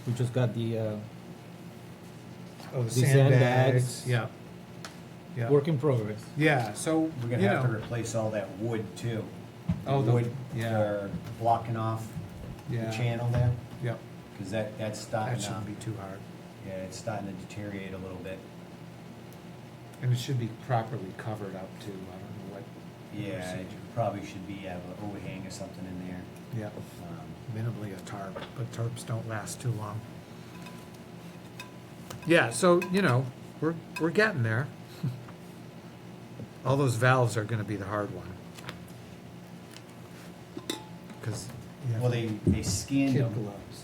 We just got the Oh, the The sandbags. sandbags. Yeah. Yeah. work in progress. Yeah, so, We're you gonna have to know, replace all that wood too. Oh, the- Wood yeah. are blocking off the yeah, channel there, yeah, cause that's starting that to, shouldn't be too hard. yeah, it's starting to deteriorate a little bit. And it should be properly covered up too, I don't know what. Yeah, it procedure. probably should be, have an overhang or something in there. Yeah, minimally a tarp, but tarps don't last too long. Yeah, so, you know, we're getting there. All those valves are gonna be the hard one. Cause, Well, they scanned Kid them. gloves.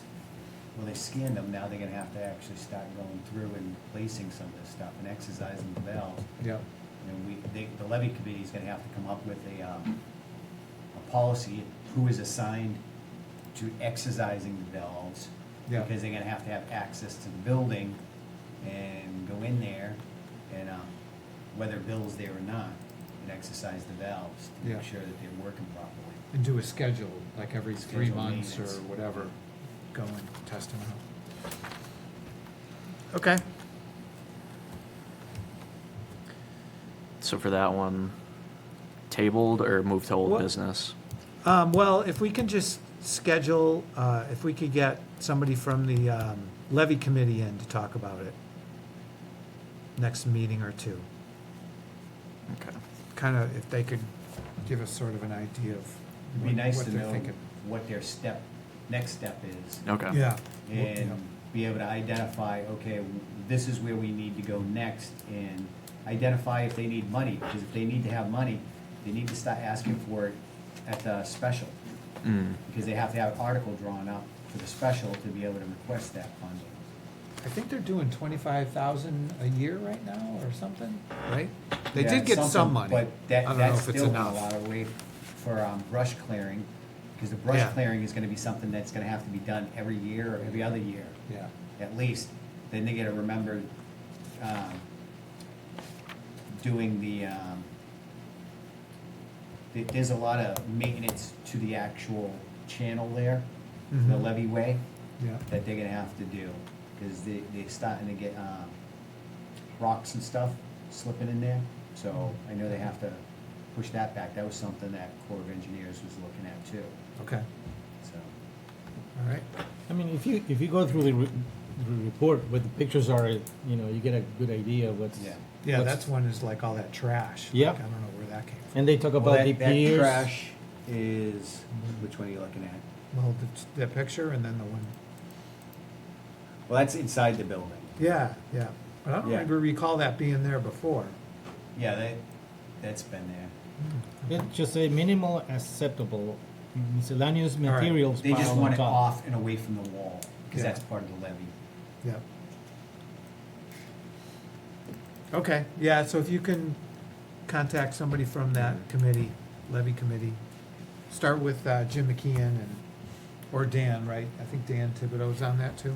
Well, they scanned them, now they're gonna have to actually start going through and placing some of this stuff and exercising the valves. Yep. The levy committee is gonna have to come up with a policy, who is assigned to exercising the valves. Yeah. Because they're gonna have to have access to the building and go in there and, whether Bill's there or not, and exercise the valves to Yeah. make sure that they're working properly. And do a schedule, like every 3 Schedule months or maintenance. whatever, go and test them out. Okay. So for that one, tabled or moved to old What- business? Well, if we can just schedule, if we could get somebody from the levy committee in to talk about it next meeting or two. Okay. Kind of, if they could give us sort of an idea of It'd be what nice to they're know thinking. what their next step is. Okay. Yeah. And be able to identify, okay, this is where we need to go next, and identify if they need money, because if they need to have money, they need to start asking for it at the special, Mm. because they have to have an article drawn up for the special to be able to request that funding. I think they're doing 25,000 a year right now or something, right? They Yeah, did get some something, money. But I that, don't know that's if it's still gonna enough. allow a way for brush clearing, because the brush Yeah. clearing is gonna be something that's gonna have to be done every year or every other year. Yeah. At least, then they gotta remember, doing there's a lot of maintenance to the actual channel there, the Mhm. levee way, Yeah. that they're gonna have to do, cause they're starting to get, rocks and stuff slipping in there, so I know they have to push that back. That was something that Corps of Engineers was looking at too, Okay, so. all right. I mean, if you go through the report, where the pictures are, you know, you get a good idea of what's. Yeah. Yeah, what's- that's one is like all that trash. Yeah. Like, I don't know where that came from. And they talk Well, about the that piers. trash is, which one are you looking at? Well, the picture and then the one, Well, that's inside the building. yeah, yeah. But I don't Yeah. ever recall that being there before. Yeah, that's been there. It just say minimal acceptable miscellaneous right. materials They just piled on want it top. off and away from the wall, because Yeah. that's part of the levee. Yep. Okay, yeah, so if you can contact somebody from that committee, levy committee, start with Jim McKeon and, or Dan, right? I think Dan Thibodeau's on that too.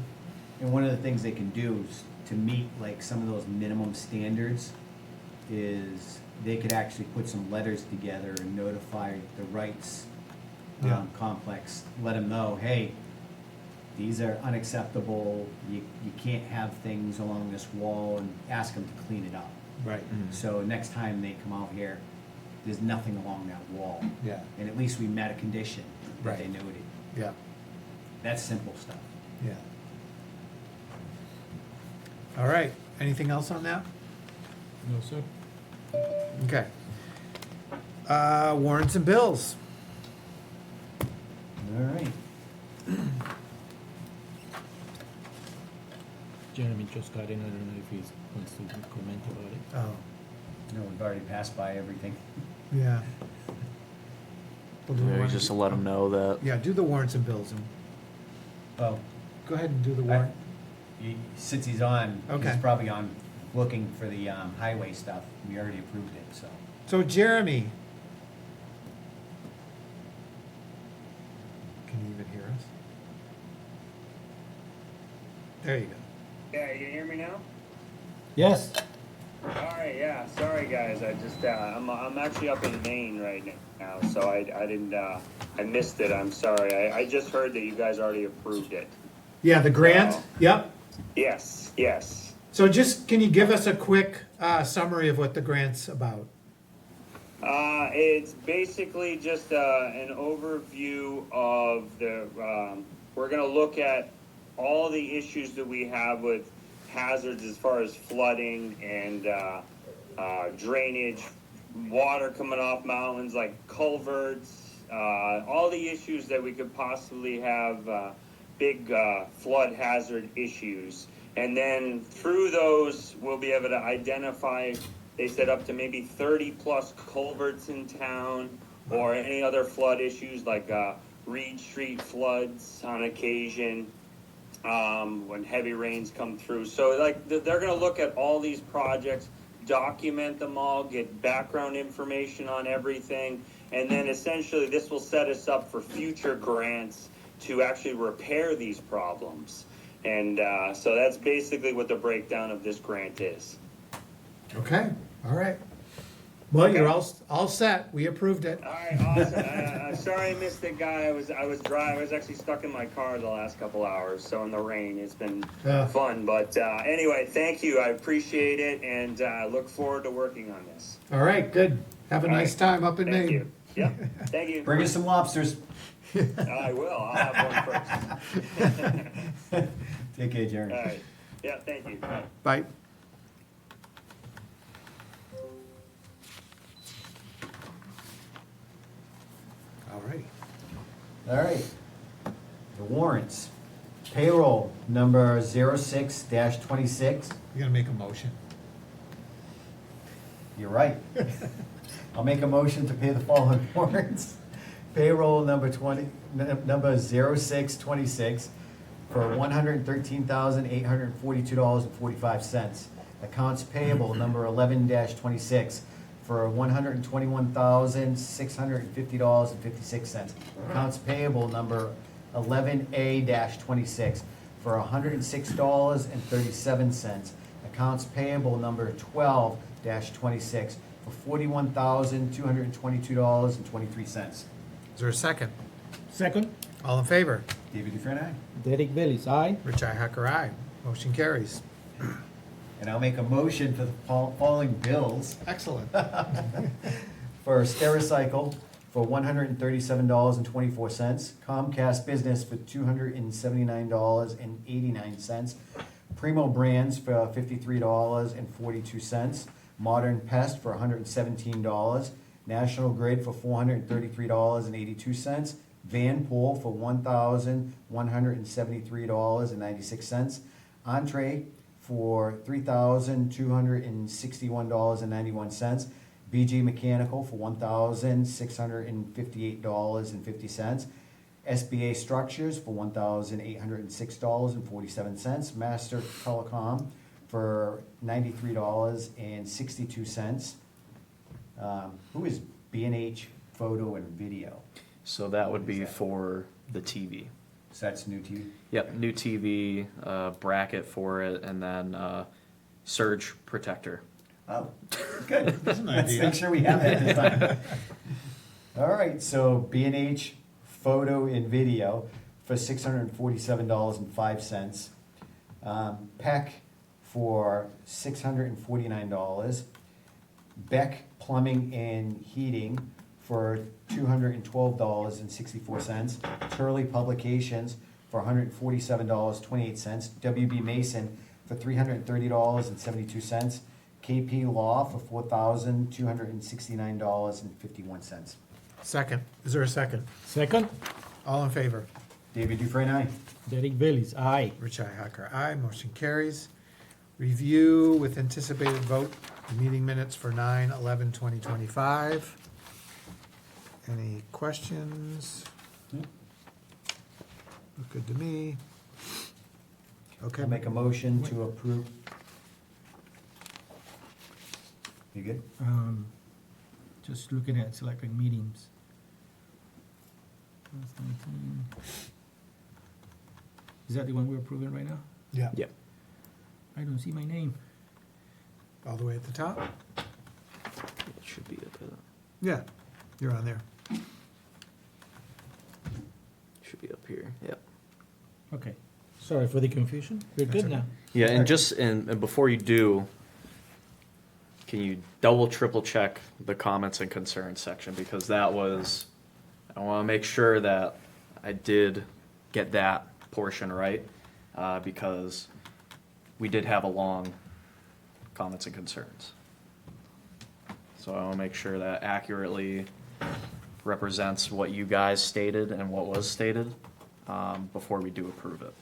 And one of the things they can do is to meet like some of those minimum standards is they could actually put some letters together and notify the rights Yeah. complex, let them know, hey, these are unacceptable, you can't have things along this wall, and ask them to clean it up. Right. So next time they come out here, there's nothing along that wall. Yeah, And at least we met a condition that they Right. noted. yeah, That's simple stuff. yeah. All right, anything else on that? No, sir. Okay. Warrants and bills. All right. Jeremy just got in. I don't know if he wants to comment about it. Oh, No, we've already passed by everything. yeah. Well, do we Maybe wanna just do- to let them know that. Yeah, do the warrants and bills, and Well, go ahead and do the warrant. since he's on, Okay. he's probably on looking for the highway stuff. We already approved it, so. So Jeremy. Can you even hear us? There you go. Yeah, you can hear me now? Yes. All right, yeah. Sorry, guys. I just I'm actually up in Maine right now, so I didn't I missed it. I'm sorry. I just heard that you guys already approved it. Yeah, the grant, Wow. yep. Yes, yes. So just, can you give us a quick summary of what the grant's about? It's basically just an overview of the. We're gonna look at all the issues that we have with hazards as far as flooding and drainage, water coming off mountains like culverts, all the issues that we could possibly have, big flood hazard issues. And then through those, we'll be able to identify, they said up to maybe 30 plus culverts in town, or any other flood issues like Reed Street floods on occasion, when heavy rains come through. So like, they're gonna look at all these projects, document them all, get background information on everything, and then essentially this will set us up for future grants to actually repair these problems. And so that's basically what the breakdown of this grant is. Okay, all right. Well, you're all set. We approved it. All right, awesome. I'm sorry I missed it, guy. I was driving. I was actually stuck in my car the last couple hours, so in the rain, it's been fun. But anyway, thank you. I appreciate it, and look forward to working on this. All right, good. Have a nice time up in Thank Maine. you. Yep. Thank you. Bring us some lobsters. I will. I'll have one first. Take care, Jerry. All right. Yeah. Thank you. Bye. Bye. All righty. All right. The warrants. Payroll number 06-26. You gotta make a motion. You're right. I'll make a motion to pay the following warrants. Payroll number 06-26 for $113,842.45. Accounts payable number 11-26 for $121,650.56. Accounts payable number 11A-26 for $106.37. Accounts payable number 12-26 for $41,222.23. Is there a second? Second, All in favor? David Dufresne, aye. Derek Bailey's aye. Richi Hacker, aye. Motion carries. And I'll make a motion for the following bills. Excellent. For Stericycle for $137.24, Comcast Business for $279.89, Primo Brands for $53.42, Modern Pest for $117, National Grid for $433.82, Vanpool for $1,173.96, Entree for $3,261.91, BG Mechanical for $1,658.50, SBA Structures for $1,806.47, Master Telecom for $93.62. Who is B&H Photo and Video? So that would be for the TV. So that's new to you? Yep, new TV, bracket for it, and then surge protector. Oh, good. That's an Let's idea. make sure we have that this time. All right, so B&H Photo and Video for $647.05. Peck for $649. Beck Plumbing and Heating for $212.64. Turley Publications for $147.28. WB Mason for $330.72. KP Law for $4,269.51. Second. Is there a second? Second, All in favor? David Dufresne, aye. Derek Bailey's aye. Richi Hacker, aye. Motion carries. Review with anticipated vote the meeting minutes for 9/11/2025. Any questions? Look good to me. Okay. I'll make a motion to approve. You good? Just looking at selecting meetings. Last 19. Is that the one we're approving right now? Yeah, Yep. I don't see my name. all the way at the top? It should be up here. Yeah, you're on there. Should be up here. Yep. Okay. Sorry for the confusion. We're That's good okay. now. Yeah, and just and before you do, can you double triple check the comments and concerns section, because that was, I want to make sure that I did get that portion right, because we did have a long comments and concerns. So I want to make sure that accurately represents what you guys stated and what was stated before we do approve it.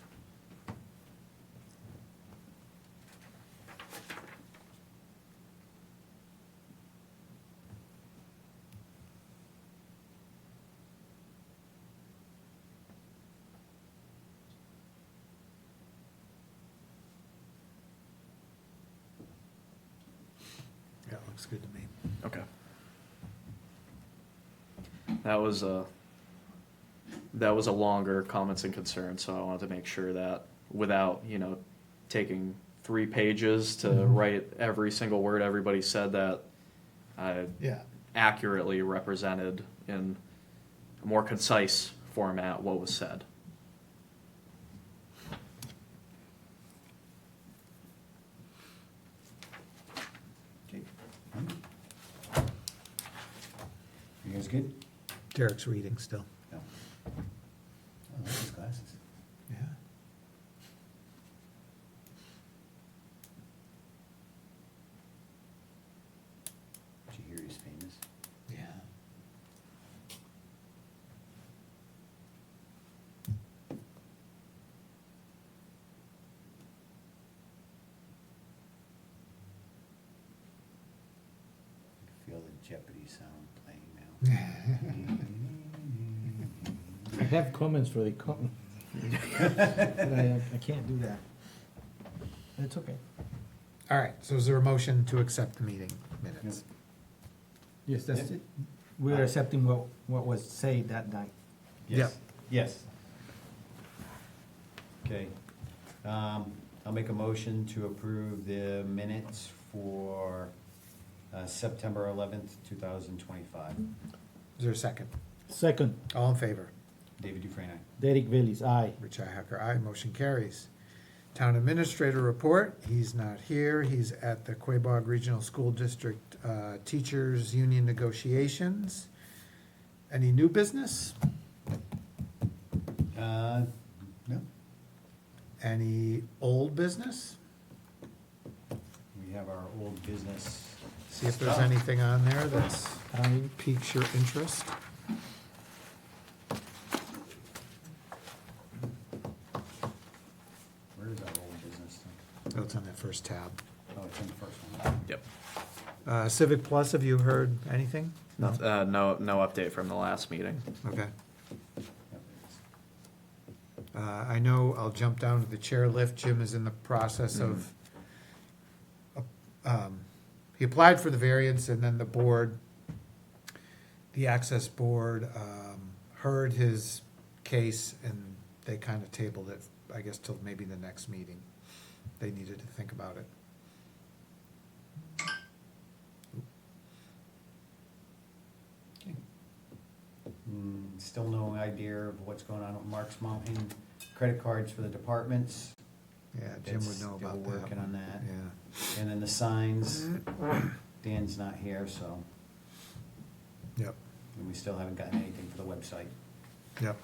Looks good to me. Okay. That was a longer comments and concerns, so I wanted to make sure that without, taking 3 pages to write every single word everybody said, that I Yeah. accurately represented in a more concise format what was said. Okay. You guys good? Derek's reading still. No. Oh, I like his glasses. Yeah. Did you hear he's famous? Yeah. I feel the Jeopardy sound playing now. I have comments for the but I can't do that. But it's okay. All right, so is there a motion to accept the meeting minutes? Yes, that's it. We're accepting what was said that night. Yes. Yes. Okay. I'll make a motion to approve the minutes for September 11th, 2025. Is there a second? Second, All in favor? David Dufresne, aye. Derek Bailey's aye. Richi Hacker, aye. Motion carries. Town Administrator report, he's not here. He's at the Quabog Regional School District Teachers Union negotiations. Any new business? No, Any old business? we have our old business. See if there's stuff. anything on there that's piques your interest. Where is our old business? Oh, it's on that first tab. Oh, it's in the first one. Yep. Civic Plus, have you heard anything? No update from the last meeting. Okay. Yep, there it is. I know I'll jump down to the chairlift. Jim is in the process of, he applied for the variance and then the board, the access board, heard his case and they kind of tabled it, I guess, till maybe the next meeting. They needed to think about it. Okay. Still no idea of what's going on with Marks Mountain credit cards for the departments. Yeah, Jim would It's know still about that. working on that. Yeah, And then the signs, Dan's not here, so, yep, and we still haven't gotten anything for the website. yep.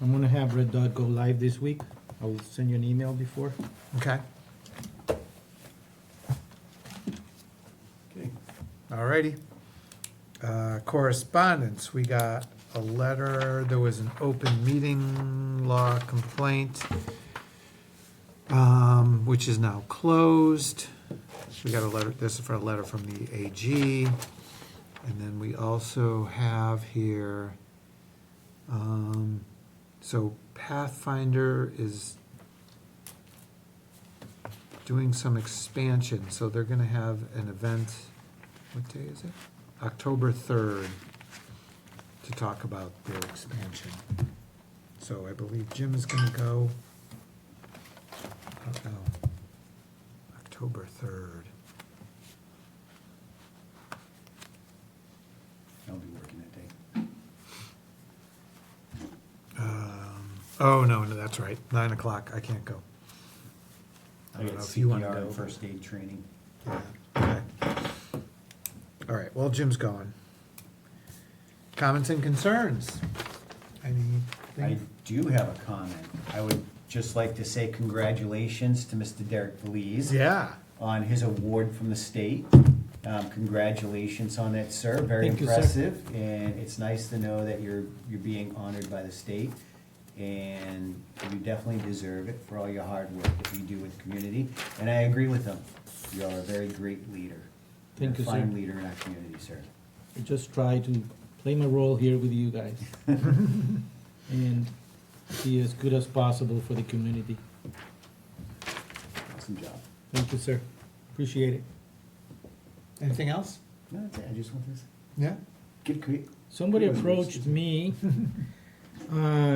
I'm gonna have Red Dot go live this week. I'll send you an email before. Okay, Okay. all righty. Correspondence, we got a letter, there was an open meeting law complaint, which is now closed. We got a letter, this is for a letter from the AG. And then we also have here, so Pathfinder is doing some expansion, so they're gonna have an event, what day is it? October 3rd, to talk about their expansion. So I believe Jim is gonna go, I don't know, October 3rd. I'll be working that day. Oh, no, that's right, 9 o'clock, I can't go. I I don't got know if you wanna CPR go. and first aid training. Yeah, okay. All right, well, Jim's going. Comments and concerns? I Anything? do have a comment. I would just like to say congratulations to Mr. Derek Belize Yeah, on his award from the state. Congratulations on that, sir. Very Thank you, sir. impressive. And it's nice to know that you're being honored by the state. And you definitely deserve it for all your hard work that you do with the community. And I agree with him. You are a very great leader. Thank you, You're sir. a fine leader in our community, sir. I just try to play my role here with you guys. And be as good as possible for the community. Awesome job. Thank you, sir. Appreciate it. Anything else? No, that's it. I just want this. Yeah? Somebody approached me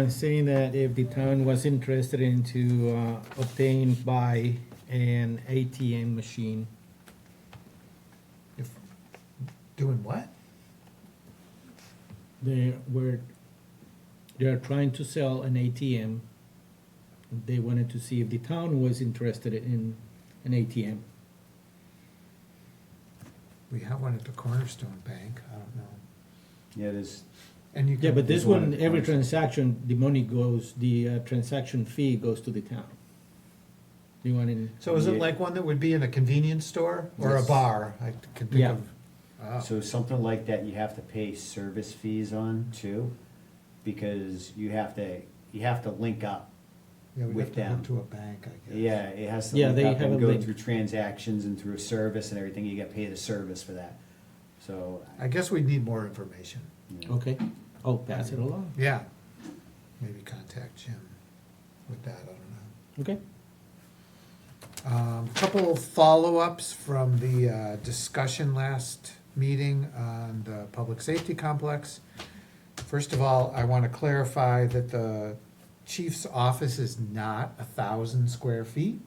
saying that if the town was interested into obtain buy an ATM machine. If, doing what? They're trying to sell an ATM. They wanted to see if the town was interested in an ATM. We have one at the Cornerstone Bank, I don't know. Yeah, there's, And you Yeah, can, but this There's one one, at every Cornerstone. transaction, the money goes, the transaction fee goes to the town. You want in? so is it like one that would be in a convenience store or a Yes. bar? I can think Yeah. of. Oh. so something like that you have to pay service fees on too, because you have to link up. Yeah, we'd with have to them. hook to a bank, I guess. Yeah, it has to Yeah, link they up have and a go link. through transactions and through a service and everything, you get paid a service for that. So, I guess we'd need more information. you know. Okay. Oh, pass it along. Yeah. Maybe contact Jim with that, I don't know. Okay. Couple follow-ups from the discussion last meeting on the public safety complex. First of all, I want to clarify that the chief's office is not 1,000 square feet.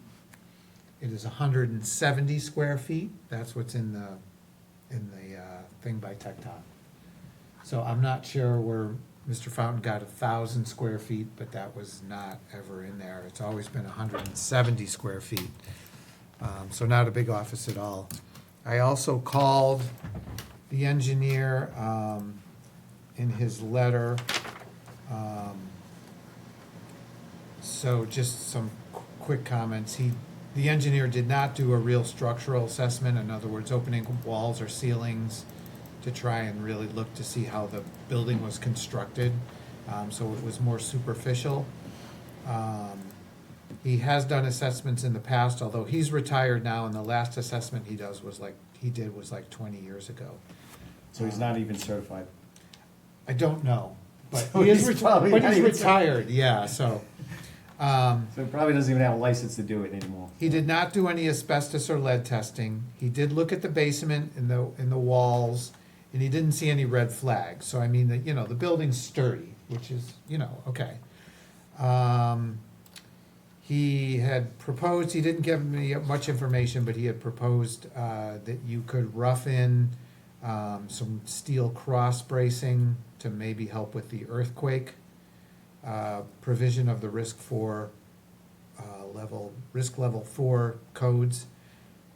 It is 170 square feet. That's what's in the thing by Tecton. So I'm not sure where Mr. Fountain got 1,000 square feet, but that was not ever in there. It's always been 170 square feet. So not a big office at all. I also called the engineer in his letter. So just some quick comments. The engineer did not do a real structural assessment, in other words, opening walls or ceilings to try and really look to see how the building was constructed. So it was more superficial. He has done assessments in the past, although he's retired now, and the last assessment he did was like 20 years ago. So he's not even certified. I don't know, but So he is he's probably but not he's even retired, yeah, so. So he probably doesn't even have a license to do it anymore. He did not do any asbestos or lead testing. He did look at the basement and the walls, and he didn't see any red flags. So I mean, the building's sturdy, which is, okay. He had proposed, he didn't give me much information, but he had proposed that you could rough in some steel cross bracing to maybe help with the earthquake. Provision of the risk level 4 codes.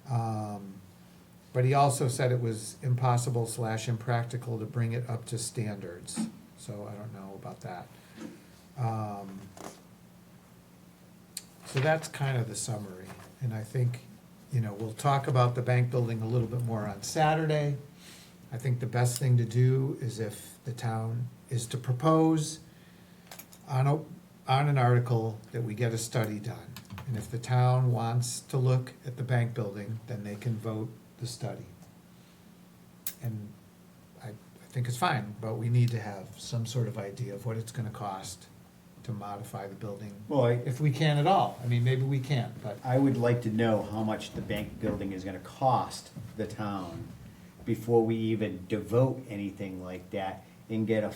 But he also said it was impossible / impractical to bring it up to standards, so I don't know about that. So that's kind of the summary, and I think, we'll talk about the bank building a little bit more on Saturday. I think the best thing to do is if the town is to propose on an article that we get a study done. And if the town wants to look at the bank building, then they can vote the study. And I think it's fine, but we need to have some sort of idea of what it's gonna cost to modify the building. Well, If we can at all. I mean, maybe we can't, but I would like to know how much the bank building is gonna cost the town before we even devote anything like that and get a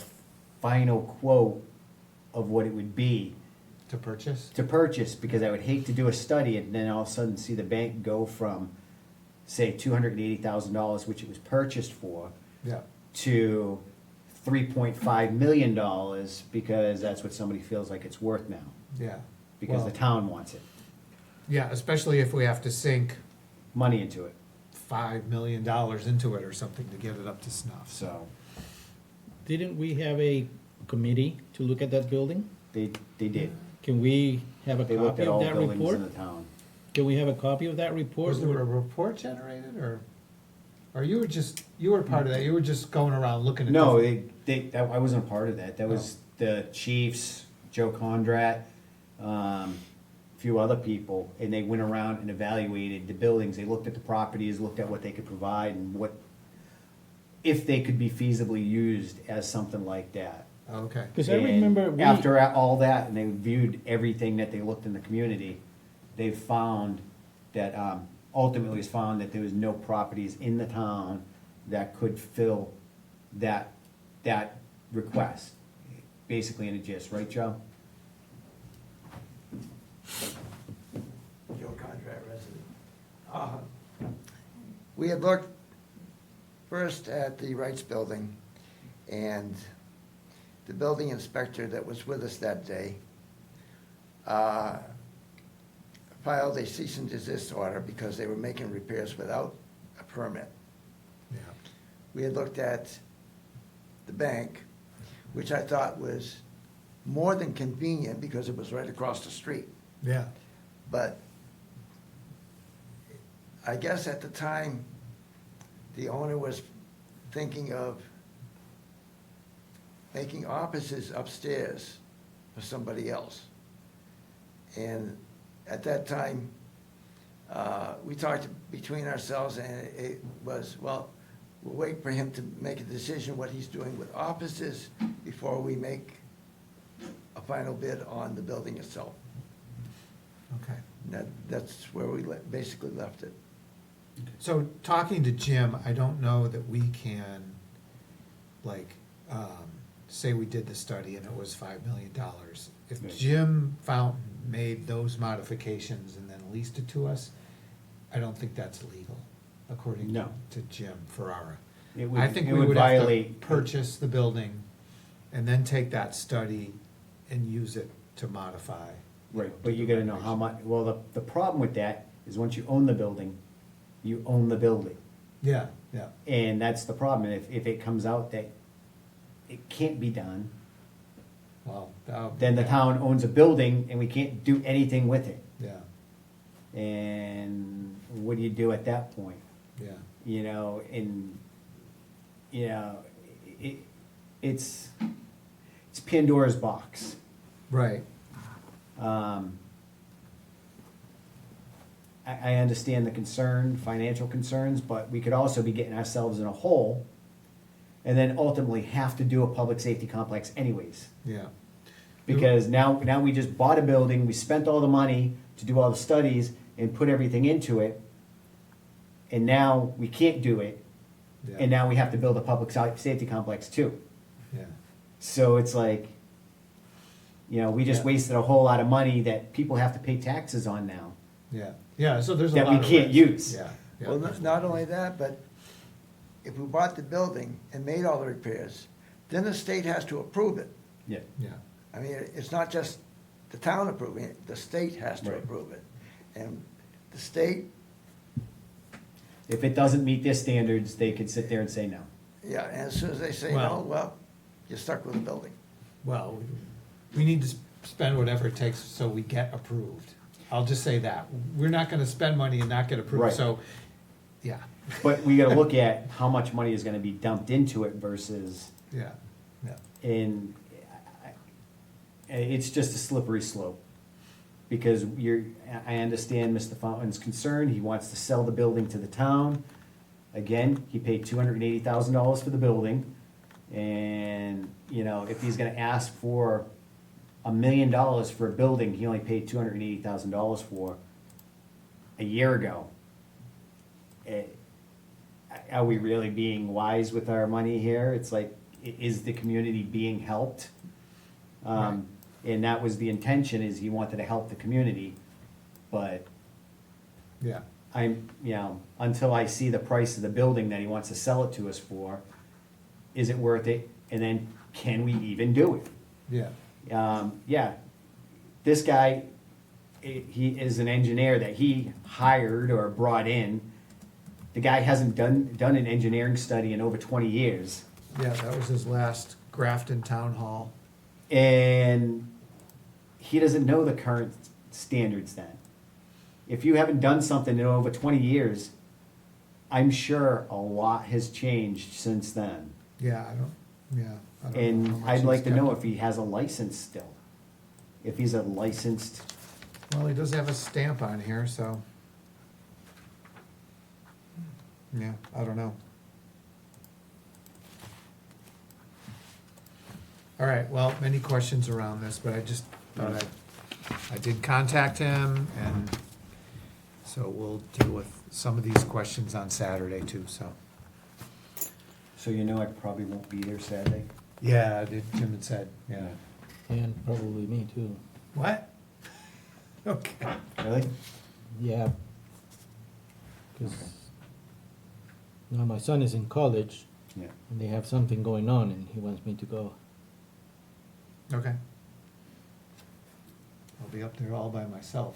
final quote of what it would be to purchase? to purchase, because I would hate to do a study and then all of a sudden see the bank go from, say, $280,000, which it was purchased for, Yeah. to $3.5 million, because that's what somebody feels like it's worth now, Yeah. because the Well, town wants it, Yeah, especially if we have to sink money into it, $5 million into it or something to get it up to snuff, so. so Didn't we have a committee to look at that building? they did. Can we have a They looked copy at of all that buildings report? in the town. Can we have a copy of that report? Was there a report generated, or you were part of that, you were just going around looking at? No, different- I wasn't a part of that. That was the chiefs, Joe Condrat, a few other people, and they went around and evaluated the buildings. They looked at the properties, looked at what they could provide and if they could be feasibly used as something like that. Okay, Because I And remember after all that, and they viewed everything that they looked in the community, they found that ultimately was found that there was no properties in the town that could fill that request, basically in a gist, right, Joe? Joe Contract resident. We had looked first at the Wrights Building, and the building inspector that was with us that day filed a cease and desist order because they were making repairs without a permit. Yeah. We had looked at the bank, which I thought was more than convenient because it was right across the street. Yeah. But I guess at the time, the owner was thinking of making offices upstairs for somebody else. And at that time, we talked between ourselves, and it was, well, we'll wait for him to make a decision what he's doing with offices before we make a final bid on the building itself. Okay. And that's where we basically left it. So talking to Jim, I don't know that we can, like, say we did the study and it was $5 million. If Right. Jim Fountain made those modifications and then leased it to us, I don't think that's legal, according No. to Jim Ferrara. It would- I think it we would would have to violate- purchase the building and then take that study and use it to modify. Right, but you gotta know how much, well, the problem with that is once you own the building, you own the building. Yeah, yeah, And that's the problem, if it comes out that it can't be done, well. then the town owns a building and we can't do anything with it. Yeah, And what do you do at that point? yeah, You know, and, you know, it's Pandora's box. right, I understand the concern, financial concerns, but we could also be getting ourselves in a hole and then ultimately have to do a public safety complex anyways. yeah. Because now we just bought a building, we spent all the money to do all the studies and put everything into it, and now we can't do it, Yeah. and now we have to build a public safety complex too. Yeah, So it's like, you know, we just Yeah. wasted a whole lot of money that people have to pay taxes on now. yeah, yeah, so there's a That lot we of can't risk. use. Yeah, yeah. Well, not only that, but if we bought the building and made all the repairs, then the state has to approve it. Yeah. Yeah, I mean, it's not just the town approving it, the state has to Right. approve it. And the state, If it doesn't meet their standards, they could sit there and say no. yeah, and as soon as they say Well- no, well, you're stuck with the building. well, we need to spend whatever it takes so we get approved. I'll just say that. We're not gonna spend money and not get approved, Right. so, yeah, But we gotta look at how much money is gonna be dumped into it versus, yeah, yeah, and it's just a slippery slope. Because I understand Mr. Fountain's concern, he wants to sell the building to the town. Again, he paid $280,000 for the building, and, you know, if he's gonna ask for $1 million for a building he only paid $280,000 for a year ago. Are we really being wise with our money here? It's like, is the community being helped? And that was the intention, is he wanted to help the community, but yeah, I'm, you know, until I see the price of the building that he wants to sell it to us for, is it worth it? And then, can we even do it? yeah, Yeah, this guy, he is an engineer that he hired or brought in. The guy hasn't done an engineering study in over 20 years. yeah, that was his last Grafton Town Hall. And he doesn't know the current standards then. If you haven't done something in over 20 years, I'm sure a lot has changed since then. Yeah, I don't know how And much I'd he's like to know kept if he has a license still. If he's a licensed, it. Well, he does have a stamp on here, so. Yeah, I don't know. All right, well, many questions around this, but I just thought I did contact him, and so So we'll deal with some of these questions on Saturday too, so. So you know I probably won't be here Saturday? Yeah, Jim had said, yeah. And probably me too. What? Okay. Really? Yeah. Because now my son is in college Yeah. and they have something going on and he wants me to go. Okay. I'll be up there all by myself.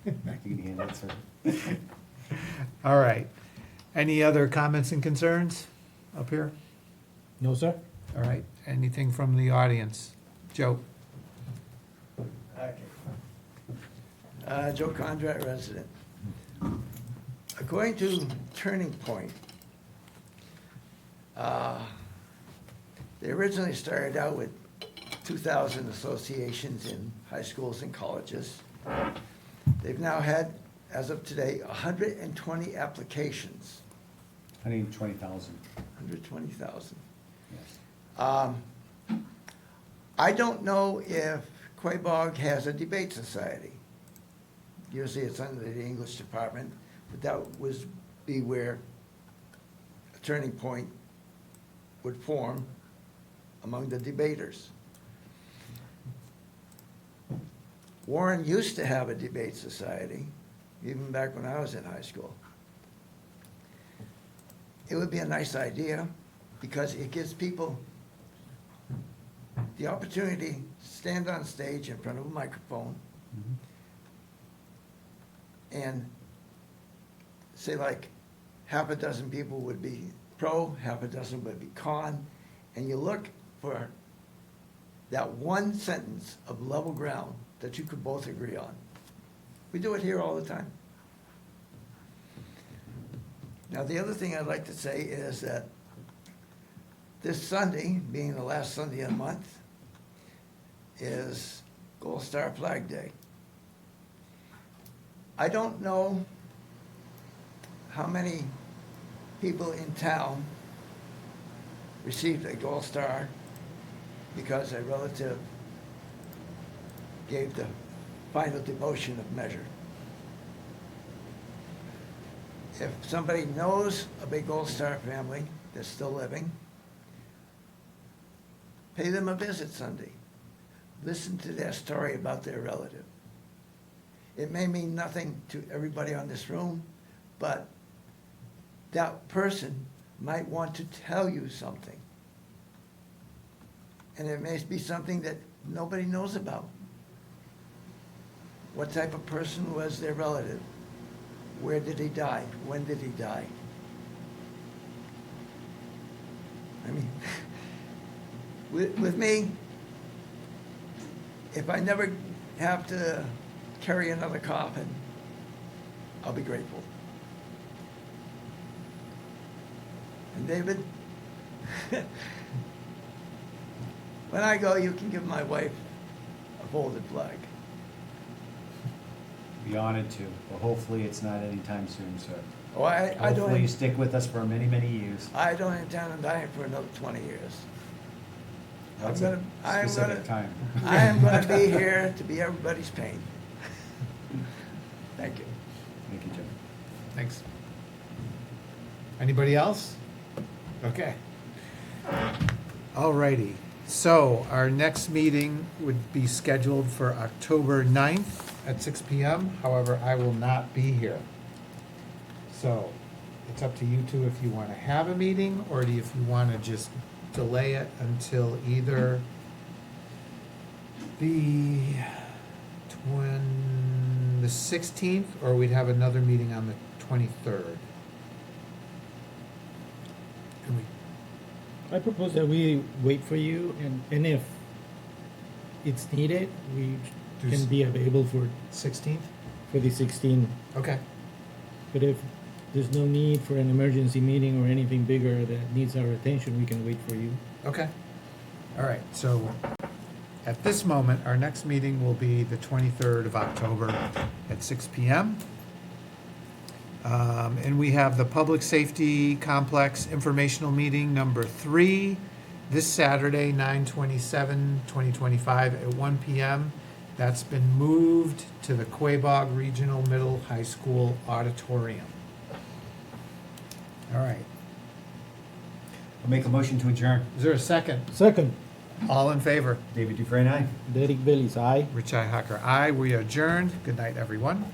You can handle it, sir. All right. Any other comments and concerns up here? No, sir? All right. Anything from the audience? Joe? Okay. Joe Condrat, resident. According to Turning Point, they originally started out with 2,000 associations in high schools and colleges. They've now had, as of today, 120 applications. 120,000. 120,000. Yes. I don't know if Quabog has a debate society. Usually it's under the English department, but that would be where a turning point would form among the debaters. Warren used to have a debate society, even back when I was in high school. It would be a nice idea because it gives people the opportunity to stand on stage in front of a microphone and say like half a dozen people would be pro, half a dozen would be con, and you look for that one sentence of level ground that you could both agree on. We do it here all the time. Now, the other thing I'd like to say is that this Sunday, being the last Sunday of the month, is Gold Star Flag Day. I don't know how many people in town received a Gold Star because a relative gave the final devotion of measure. If somebody knows of a Gold Star family that's still living, pay them a visit Sunday. Listen to their story about their relative. It may mean nothing to everybody on this room, but that person might want to tell you something. And it may be something that nobody knows about. What type of person was their relative? Where did he die? When did he die? I mean, with me, if I never have to carry another coffin, I'll be grateful. And David, when I go, you can give my wife a folded flag. Be honored to, but hopefully it's not anytime soon, sir. Oh, I Hopefully you don't, stick with us for many, many years. I don't intend on dying for another 20 years. That's a specific time. I am gonna be here to be everybody's pain. Thank you. Thank you, Jim. Thanks. Anybody else? Okay. All righty. So our next meeting would be scheduled for October 9th at 6 PM. However, I will not be here. So it's up to you two if you want to have a meeting or if you want to just delay it until either the 16th or we'd have another meeting on the 23rd. And we I propose that we wait for you and if it's needed, we can be available for 16th? for the 16th. Okay. But if there's no need for an emergency meeting or anything bigger that needs our attention, we can wait for you. Okay. All right, so at this moment, our next meeting will be the 23rd of October at 6 PM. And we have the Public Safety Complex Informational Meeting number 3 this Saturday, 9/27/2025 at 1 PM That's been moved to the Quabog Regional Middle High School auditorium. All right. I'll make a motion to adjourn. Is there a second? Second, All in favor? David Dufresne, aye. Derek Bailey's aye. Richi Hacker, aye. We are adjourned. Good night, everyone.